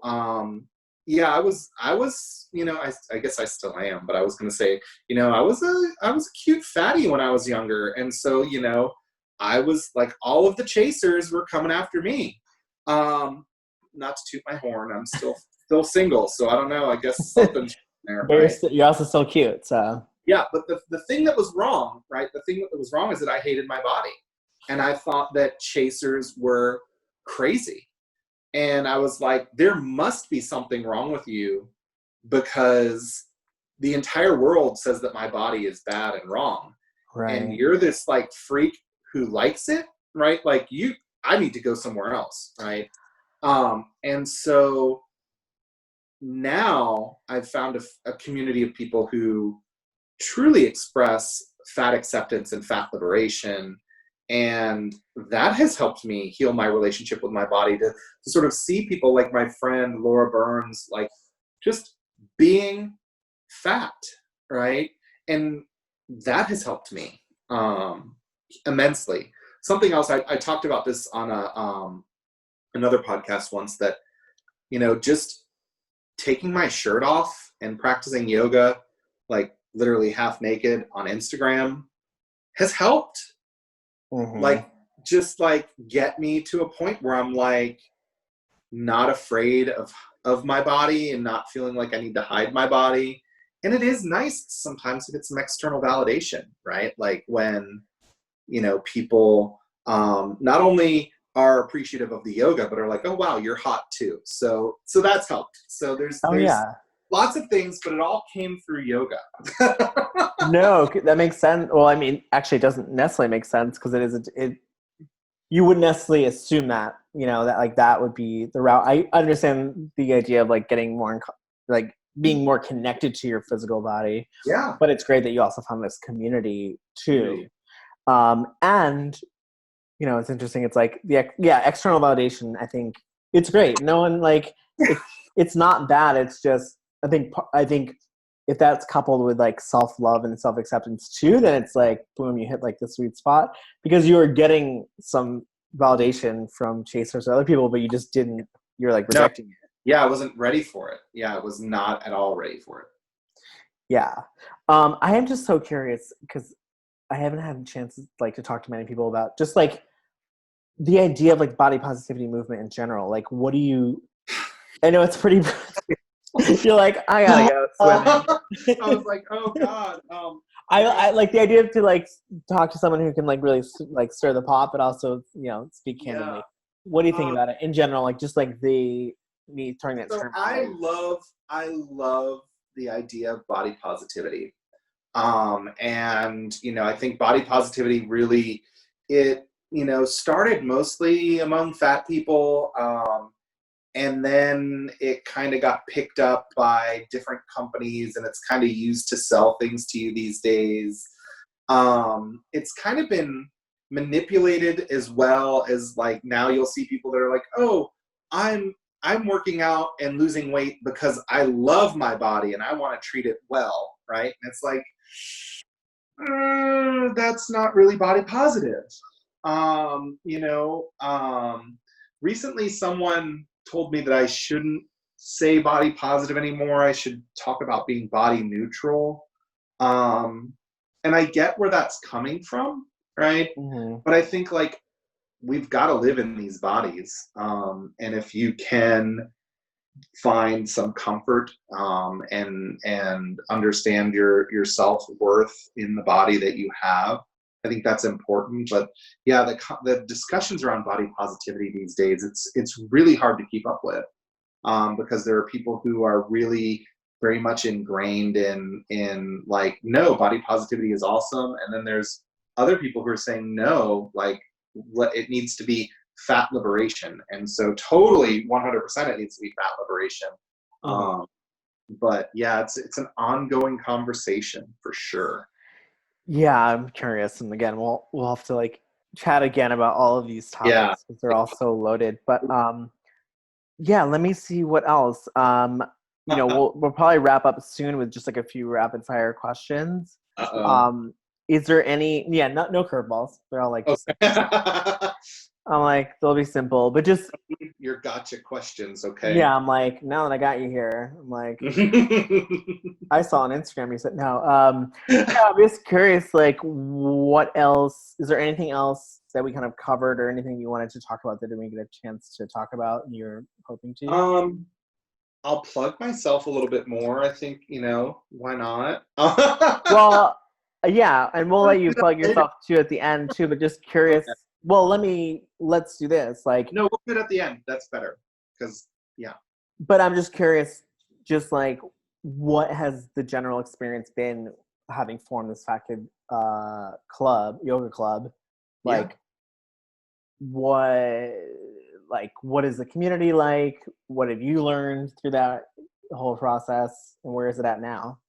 yeah, I was, you know, I guess I still am, but I was going to say, you know, I was a cute fatty when I was younger. And so, you know, I was like, all of the chasers were coming after me. Not to toot my horn. I'm still single. So I don't know. I guess something's there, But right? you're also still cute, so Yeah. But the thing that was wrong, right? The thing that was wrong is that I hated my body. And I thought that chasers were crazy. And I was like, there must be something wrong with you because the entire world says that my body is bad and wrong. And right. you're this like freak who likes it, right? Like I need to go somewhere else, right? And so now I've found a community of people who truly express fat acceptance and fat liberation. And that has helped me heal my relationship with my body, to sort of see people like my friend Laura Burns, like just being fat, right? And that has helped me immensely. Something else, I talked about this on another podcast once, that, just taking my shirt off and practicing yoga, like literally half naked on Instagram, has helped. Like, just like get me to a point where I'm like not afraid of my body and not feeling like I need to hide my body. And it is nice sometimes to get some external validation, right? Like when, people not only are appreciative of the yoga, but are like, oh wow, you're hot too. So that's helped. So there's lots of things, but it all came through yoga. No, that makes sense. Well, I mean, actually, it doesn't necessarily make sense, because you wouldn't necessarily assume that, that like that would be the route. I understand the idea of like getting more, like being more connected to your physical body. Yeah. But it's great that you also found this community too. And, it's interesting. It's like, external validation. I think it's great. No one it's not bad. It's just, I think if that's coupled with like self-love and self-acceptance too, then it's like, boom, you hit like the sweet spot, because you're getting some validation from chasers or other people, but you're like rejecting it. Yeah, I wasn't ready for it. Yeah, I was not at all ready for it. Yeah. I am just so curious, because I haven't had a chance to talk to many people about just like the idea of like body positivity movement in general. Like, what do you, I know it's pretty, you're like, I gotta go swimming. I was like, oh God. I like the idea of to like talk to someone who can like really like stir the pot, but also, speak candidly. What do you think about it in general? Like just like me turning that term. I love the idea of body positivity. And, I think body positivity really, it, started mostly among fat people. And then it kind of got picked up by different companies, and it's kind of used to sell things to you these days. It's kind of been manipulated, as well as like now you'll see people that are like, oh, I'm working out and losing weight because I love my body and I want to treat it well, right? And it's like, that's not really body positive. Recently someone told me that I shouldn't say body positive anymore. I should talk about being body neutral. And I get where that's coming from, right? Mm-hmm. But I think like we've got to live in these bodies. And if you can find some comfort and understand your self-worth in the body that you have, I think that's important. But yeah, the discussions around body positivity these days, it's really hard to keep up with, because there are people who are really very much ingrained in like, no, body positivity is awesome, and then there's other people who are saying no, like it needs to be fat liberation. And so totally 100% it needs to be fat liberation. But yeah, it's an ongoing conversation for sure. Yeah, I'm curious, and again, we'll have to like chat again about all of these topics, because they're all so loaded. But yeah, let me see what else. We'll probably wrap up soon with just like a few rapid fire questions. Is there any? Yeah, no curveballs. They're all like just. I'm like, they'll be simple, but just your gotcha questions, okay? Yeah, I'm like, now that I got you here, I'm like, I saw on Instagram you said no. Yeah, I'm just curious, like, what else? Is there anything else that we kind of covered, or anything you wanted to talk about that didn't get a chance to talk about and you're hoping to? I'll plug myself a little bit more. I think, why not? Well, yeah, and we'll let you plug yourself too at the end too, but just curious. Okay. Well, let's do this. Like, no, we'll do it at the end. That's better. Because, yeah. But I'm just curious, just like, what has the general experience been having formed this Fat Kid yoga club? Like, what, like, what is the community like? What have you learned through that whole process, and where is it at now?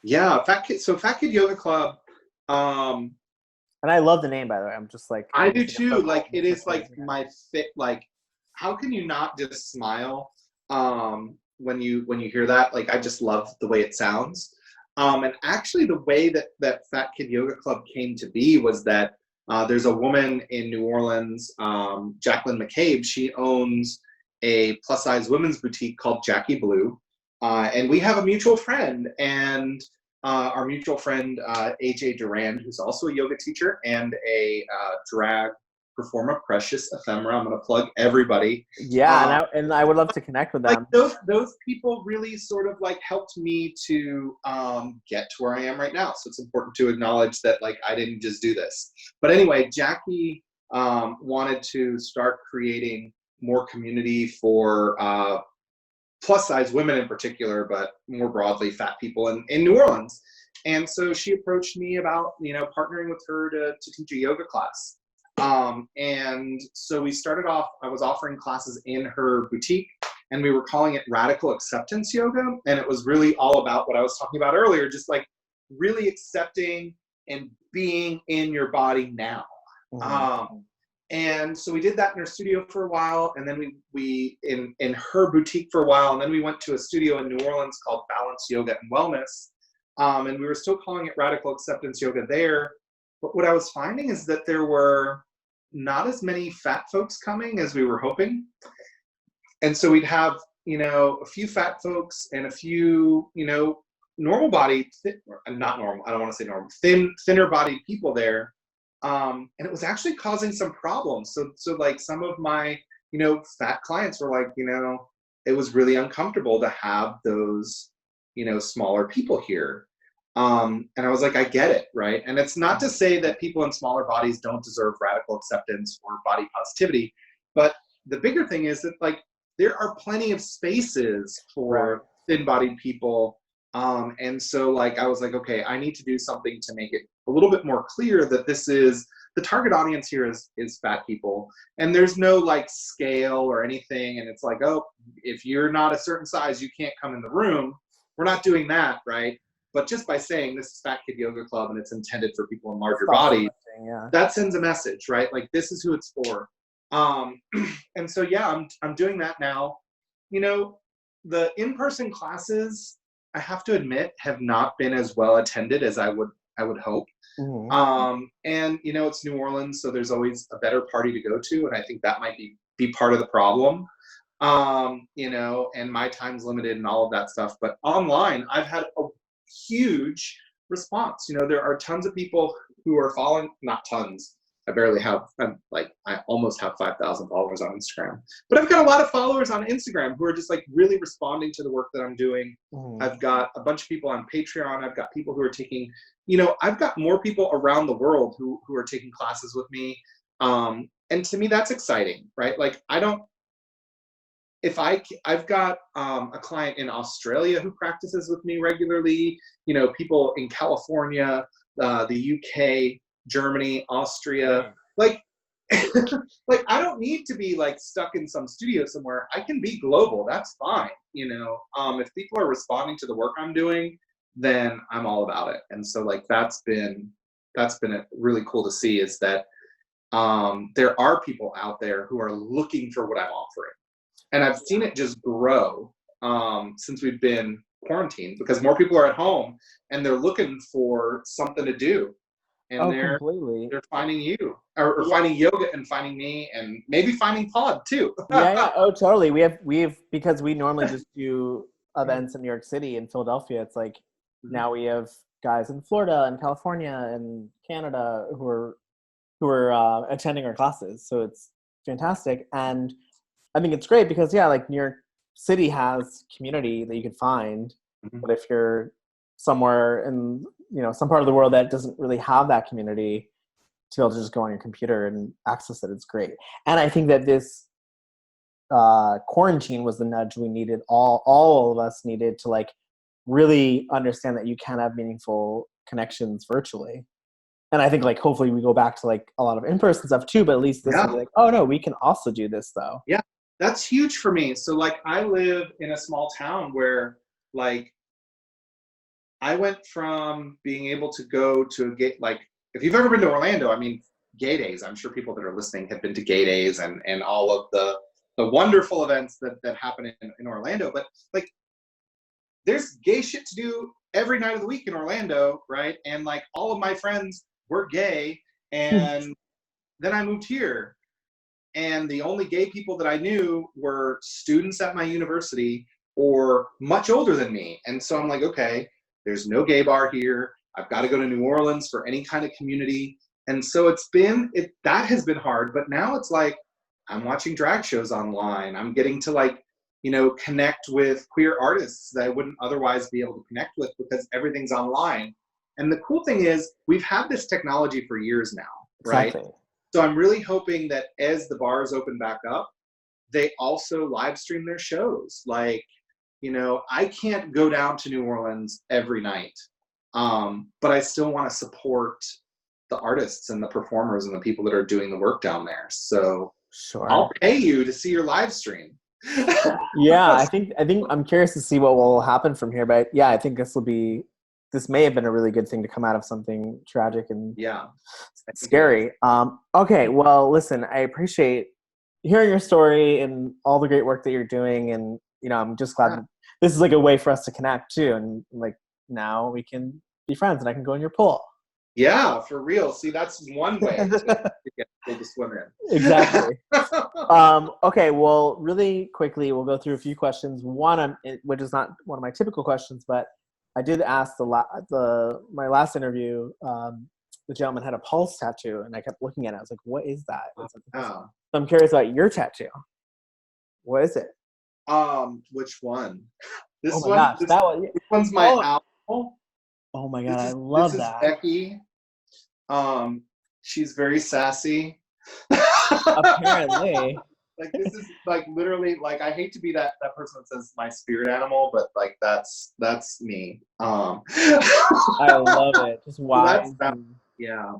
Yeah, Fat Kid Yoga Club. And I love the name, by the way. I'm just like, I do too. Like, it is like yeah. my fit. Like, how can you not just smile when you hear that? Like, I just love the way it sounds. And actually, the way that Fat Kid Yoga Club came to be was that there's a woman in New Orleans, Jacqueline McCabe. She owns a plus size women's boutique called Jackie Blue, and we have a mutual friend. And our mutual friend, AJ Durand, who's also a yoga teacher and a drag performer, Precious Ephemera. I'm going to plug everybody. Yeah, and I would love to connect with them. Like those people really sort of like helped me to get to where I am right now. So it's important to acknowledge that like I didn't just do this. But anyway, Jackie wanted to start creating more community for plus size women in particular, but more broadly fat people in New Orleans. And so she approached me about, partnering with her to teach a yoga class. And so we started off, I was offering classes in her boutique, and we were calling it Radical Acceptance Yoga. And it was really all about what I was talking about earlier, just like really accepting and being in your body now. Mm-hmm. And so we did that in her studio for a while, and then we in her boutique for a while, and then we went to a studio in New Orleans called Balance Yoga and Wellness, and we were still calling it Radical Acceptance Yoga there. But what I was finding is that there were not as many fat folks coming as we were hoping, and so we'd have a few fat folks and a few normal body, not normal, I don't want to say normal, thinner bodied people there. And it was actually causing some problems. So like some of my, fat clients were like, it was really uncomfortable to have those, smaller people here. And I was like, I get it, right? And it's not to say that people in smaller bodies don't deserve radical acceptance or body positivity, but the bigger thing is that like there are plenty of spaces for thin-bodied people. And so like I was like, okay, I need to do something to make it a little bit more clear that this is the target audience here is fat people, and there's no like scale or anything, and it's like, oh, if you're not a certain size you can't come in the room. We're not doing that, right? But just by saying this is Fat Kid Yoga Club and it's intended for people in larger bodies, that sends a message, right? Like this is who it's for. And so yeah, I'm doing that now. The in-person classes, I have to admit, have not been as well attended as I would hope. Mm-hmm. And it's New Orleans, so there's always a better party to go to, and I think that might be part of the problem. And my time's limited and all of that stuff. But online, I've had a huge response. There are tons of people who are following, not tons. I barely have, I almost have 5,000 followers on Instagram. But I've got a lot of followers on Instagram who are just like really responding to the work that I'm doing. Mm. I've got a bunch of people on Patreon. I've got people who are taking, I've got more people around the world who are taking classes with me. And to me, that's exciting, right? Like I've got a client in Australia who practices with me regularly, people in California, the UK, Germany, Austria, like I don't need to be like stuck in some studio somewhere. I can be global. That's fine. If people are responding to the work I'm doing, then I'm all about it. And so like, that's been really cool to see, is that there are people out there who are looking for what I'm offering. And I've seen it just grow since we've been quarantined, because more people are at home and they're looking for something to do. And they're finding you, or finding yoga and finding me, and maybe finding pod too. Yeah. Oh, totally. We've because we normally just do events in New York City and Philadelphia. It's like now we have guys in Florida and California and Canada who are attending our classes. So it's fantastic, and I think it's great because like New York City has community that you can find, but if you're somewhere in some part of the world that doesn't really have that community, to be able to just go on your computer and access it, it's great. And I think that this quarantine was the nudge we needed. All of us needed to like really understand that you can have meaningful connections virtually. And I think like hopefully we go back to like a lot of in-person stuff too, but at least this will be like, oh no, we can also do this though. Yeah, that's huge for me. So like I live in a small town where like I went from being able to go to a gay, like if you've ever been to Orlando, I mean, gay days, I'm sure people that are listening have been to gay days and all of the wonderful events that happen in Orlando. But like there's gay shit to do every night of the week in Orlando, right? And like all of my friends were gay, and then I moved here, and the only gay people that I knew were students at my university or much older than me. And so I'm like, okay, there's no gay bar here. I've got to go to New Orleans for any kind of community. And so that has been hard, but now it's like I'm watching drag shows online. I'm getting to like, connect with queer artists that I wouldn't otherwise be able to connect with because everything's online. And the cool thing is we've had this technology for years now, right? Exactly. So I'm really hoping that as the bars open back up, they also live stream their shows. Like, I can't go down to New Orleans every night, but I still want to support the artists and the performers and the people that are doing the work down there. So sure, I'll pay you to see your live stream. Yeah, I think I'm curious to see what will happen from here. But yeah, I think this may have been a really good thing to come out of something tragic and scary. Okay, well, listen, I appreciate hearing your story and all the great work that you're doing, and I'm just glad that this is like a way for us to connect too, and like now we can be friends, and I can go in your pool. Yeah, for real. See, that's one way to get people to swim in. Exactly. Okay, well, really quickly, we'll go through a few questions. One, which is not one of my typical questions, but I did ask my last interview. The gentleman had a pulse tattoo, and I kept looking at it. I was like, "What is that?" So I'm curious about your tattoo. What is it? Which one? This oh my gosh, that one. This one's my owl. Oh my god, I love that. This is Becky. She's very sassy. Apparently. Like this is like literally like I hate to be that person that says my spirit animal, but like that's me. I love it. Just wise. Yeah.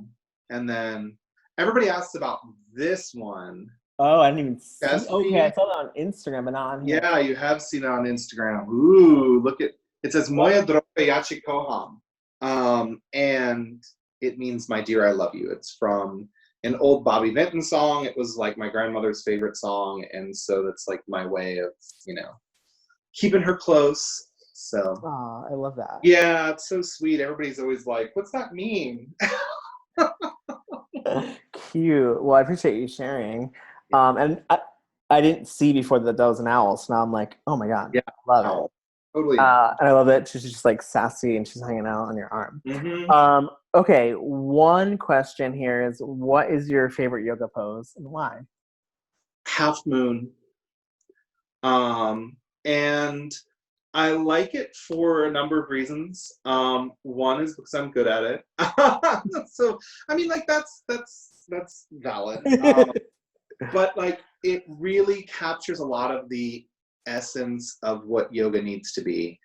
And then everybody asks about this one. Oh, I didn't even see. Okay, I saw that on Instagram, but not on here. Yeah, you have seen it on Instagram. Ooh, look at it says Moja droga yachi koham. And it means my dear, I love you. It's from an old Bobby Vinton song. It was like my grandmother's favorite song, and so that's like my way of, keeping her close. So I love that. Yeah, it's so sweet. Everybody's always like, what's that mean? Cute. Well, I appreciate you sharing. And I didn't see before that was an owl, so now I'm like, oh my god, yeah, I love it. Totally. And I love that she's just like sassy and she's hanging out on your arm. Mm-hmm. Okay, one question here is, what is your favorite yoga pose and why? Half moon. And I like it for a number of reasons. One is because I'm good at it. So I mean, like that's valid. But like it really captures a lot of the essence of what yoga needs to be.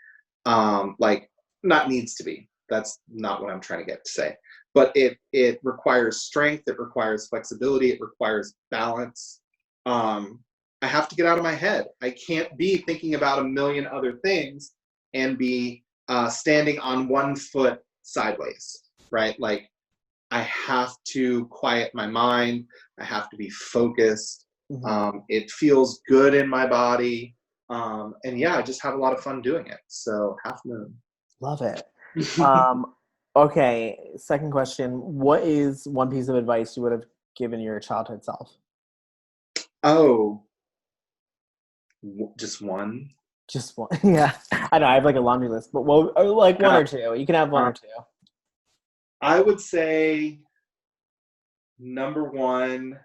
Like not needs to be. That's not what I'm trying to get to say. But it requires strength. It requires flexibility. It requires balance. I have to get out of my head. I can't be thinking about a million other things and be standing on one foot sideways, right? Like I have to quiet my mind. I have to be focused. Mm-hmm. It feels good in my body. And yeah, I just have a lot of fun doing it. So half moon. Love it. Okay, second question. What is one piece of advice you would have given your childhood self? Oh, just one? Just one. Yeah. I know, I have like a laundry list, but like one or two. You can have one or two. I would say, number one,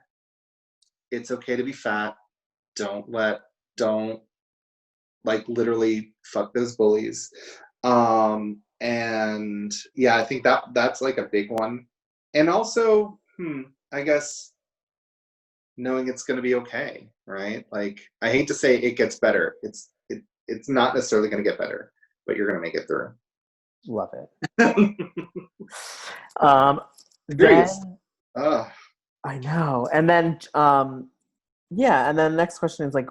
it's okay to be fat. Don't like literally fuck those bullies. And yeah, I think that's like a big one. And also, I guess knowing it's going to be okay, right? Like I hate to say it gets better. It's not necessarily going to get better, but you're going to make it through. Love it. Serious. then Ugh. I know. And then yeah, and then the next question is like,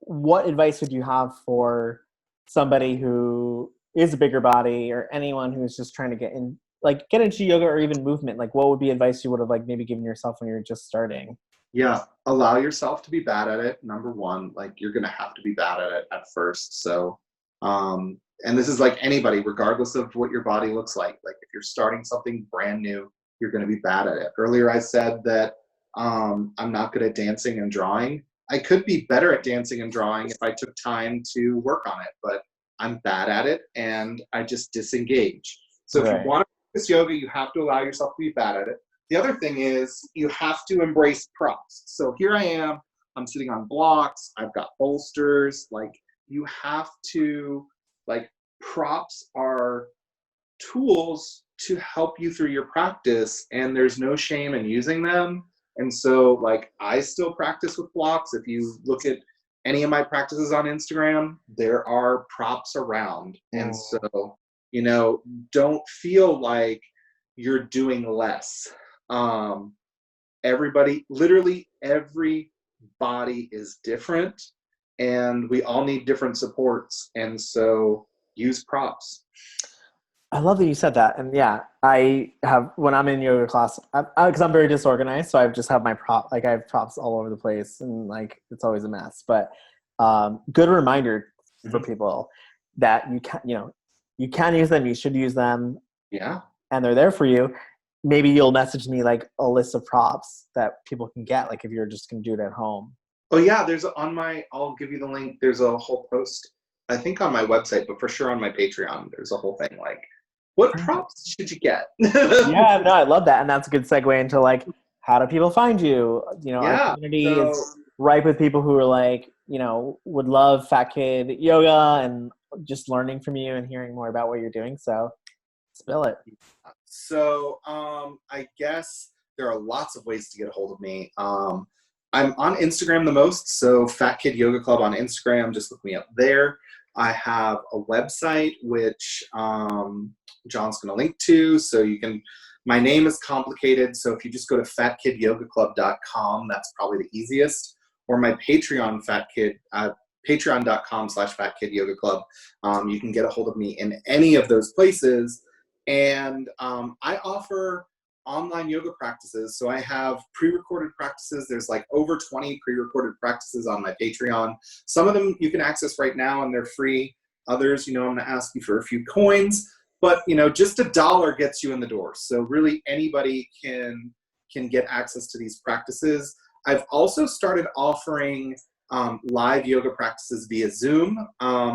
what advice would you have for somebody who is a bigger body or anyone who's just trying to get into yoga or even movement? Like, what would be advice you would have like maybe given yourself when you were just starting? Yeah, allow yourself to be bad at it. Number one, like you're gonna have to be bad at it at first. So, and this is like anybody, regardless of what your body looks like. Like if you're starting something brand new, you're gonna be bad at it. Earlier, I said that I'm not good at dancing and drawing. I could be better at dancing and drawing if I took time to work on it, but I'm bad at it and I just disengage. So if you Right. want to practice yoga, you have to allow yourself to be bad at it. The other thing is you have to embrace props. So here I am, I'm sitting on blocks, I've got bolsters, like you have to, like props are tools to help you through your practice and there's no shame in using them. And so like I still practice with blocks. If you look at any of my practices on Instagram, there are props around. And so, don't feel like you're doing less. Um, literally every body is different and we all need different supports. And so use props. I love that you said that. And yeah, I have, when I'm in yoga class, because I'm very disorganized, so I just have I have props all over the place and like it's always a mess. But good reminder for Mhm. people that you can use them, you should use them, Yeah. and they're there for you. Maybe you'll message me like a list of props that people can get, like if you're just going to do it at home. Oh yeah, I'll give you the link. There's a whole post, I think on my website, but for sure on my Patreon, there's a whole thing like, what props should you get? Yeah, no, I love that. And that's a good segue into like, how do people find you? Our Yeah. community So is ripe with people who are like, would love Fat Kid Yoga and just learning from you and hearing more about what you're doing. So spill it. I guess there are lots of ways to get a hold of me. I'm on Instagram the most, so Fat Kid Yoga Club on Instagram. Just look me up there. I have a website which John's going to link to, so you can. My name is complicated, so if you just go to fatkidyogaclub.com, that's probably the easiest. Or my Patreon, patreon.com/fatkidyoga club. You can get a hold of me in any of those places. And I offer online yoga practices. So I have pre-recorded practices. There's like over 20 pre-recorded practices on my Patreon. Some of them you can access right now and they're free. Others, I'm going to ask you for a few coins. But, just $1 gets you in the door. So really anybody can get access to these practices. I've also started offering live yoga practices via Zoom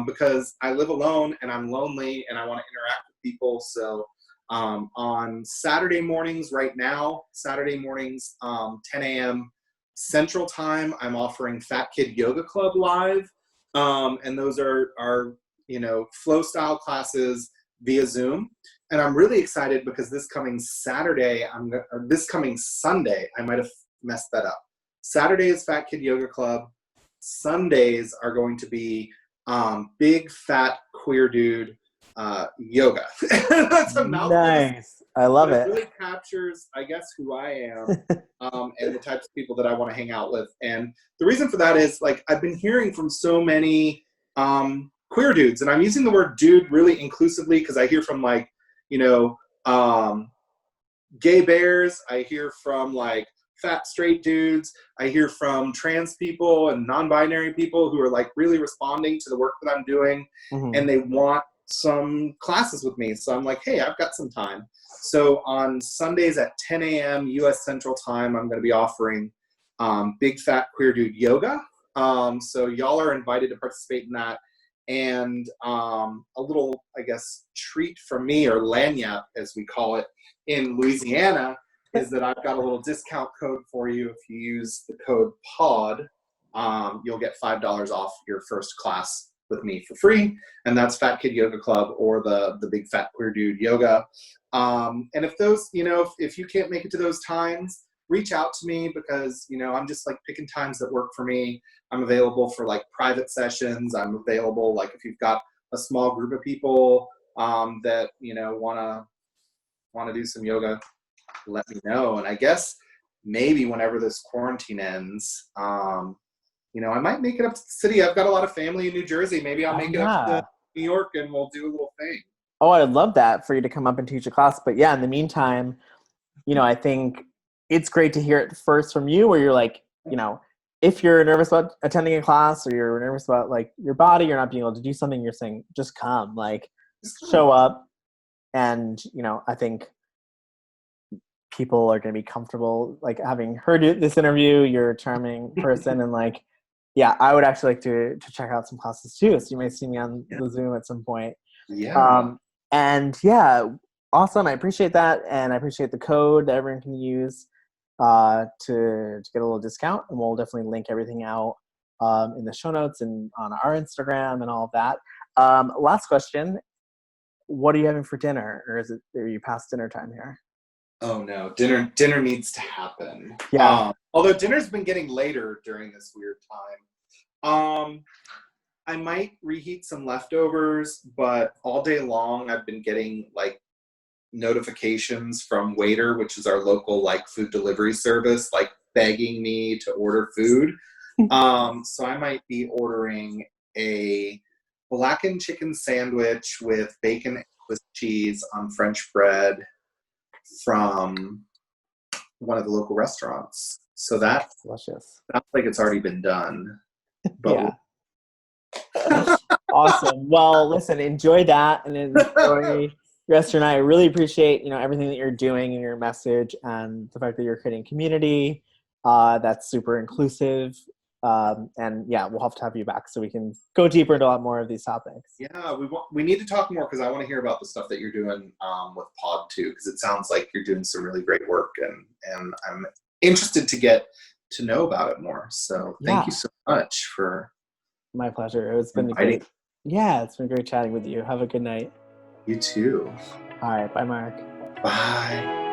because I live alone and I'm lonely and I want to interact with people. So on Saturday mornings right now, 10 a.m. Central Time, I'm offering Fat Kid Yoga Club live. And those are flow style classes via Zoom. And I'm really excited because this coming Sunday, I might have messed that up. Saturday is Fat Kid Yoga Club. Sundays are going to be big fat queer dude yoga. That's a mouthful. Nice. I love But it it. really captures, I guess, who I am and the types of people that I want to hang out with. And the reason for that is like I've been hearing from so many queer dudes, and I'm using the word dude really inclusively because I hear from like, gay bears. I hear from like fat straight dudes. I hear from trans people and non-binary people who are like really responding to the work that I'm doing, and they want some classes with me. So I'm like, hey, I've got some time. So on Sundays at 10 a.m. U.S. Central Time, I'm going to be offering Big Fat Queer Dude Yoga. So y'all are invited to participate in that. And a little, I guess, treat from me, or lagniappe as we call it in Louisiana, is that I've got a little discount code for you. If you use the code PAUD, you'll get $5 off your first class with me for free. And that's Fat Kid Yoga Club or the Big Fat Queer Dude Yoga. And if those, if you can't make it to those times, reach out to me because, I'm just like picking times that work for me. I'm available for like private sessions. I'm available like if you've got a small group of people that, want to do some yoga. let me know. And I guess maybe whenever this quarantine ends, you know, I might make it up to the city. I've got a lot of family in New Jersey. Maybe I'll make it up to New York and we'll do a little thing. Oh, I'd love that for you to come up and teach a class. But yeah, in the meantime, you know, I think it's great to hear it first from you where you're like, you know, if you're nervous about attending a class or you're nervous about like your body, you're not being able to do something, you're saying, just come, like show up. And, you know, I think people are going to be comfortable, like having heard this interview, you're a charming person. And like, yeah, I would actually like to check out some classes too. So you may see me on the Zoom at some point. Yeah. And yeah, awesome. I appreciate that. And I appreciate the code that everyone can use to get a little discount. And we'll definitely link everything out in the show notes and on our Instagram and all of that. Last question. What are you having for dinner? Or are you past dinner time here? Oh no, dinner needs to happen. Yeah. Although dinner's been getting later during this weird time. I might reheat some leftovers, but all day long I've been getting like notifications from Waiter, which is our local like food delivery service, like begging me to order food. So I might be ordering a blackened chicken sandwich with bacon and Swiss cheese on French bread from one of the local restaurants. So that's delicious. Sounds like it's already been done. But yeah. Awesome. Well, listen, enjoy that and enjoy the rest of your night. I really appreciate, you know, everything that you're doing and your message and the fact that you're creating community that's super inclusive. And yeah, we'll have to have you back so we can go deeper into a lot more of these topics. Yeah, we need to talk more because I want to hear about the stuff that you're doing with Pod too, because it sounds like you're doing some really great work, and I'm interested to get to know about it more. So thank you so much for my pleasure. It's been great. Yeah, it's been great chatting with you. Have a good night. You too. All right, bye, Mark. Bye.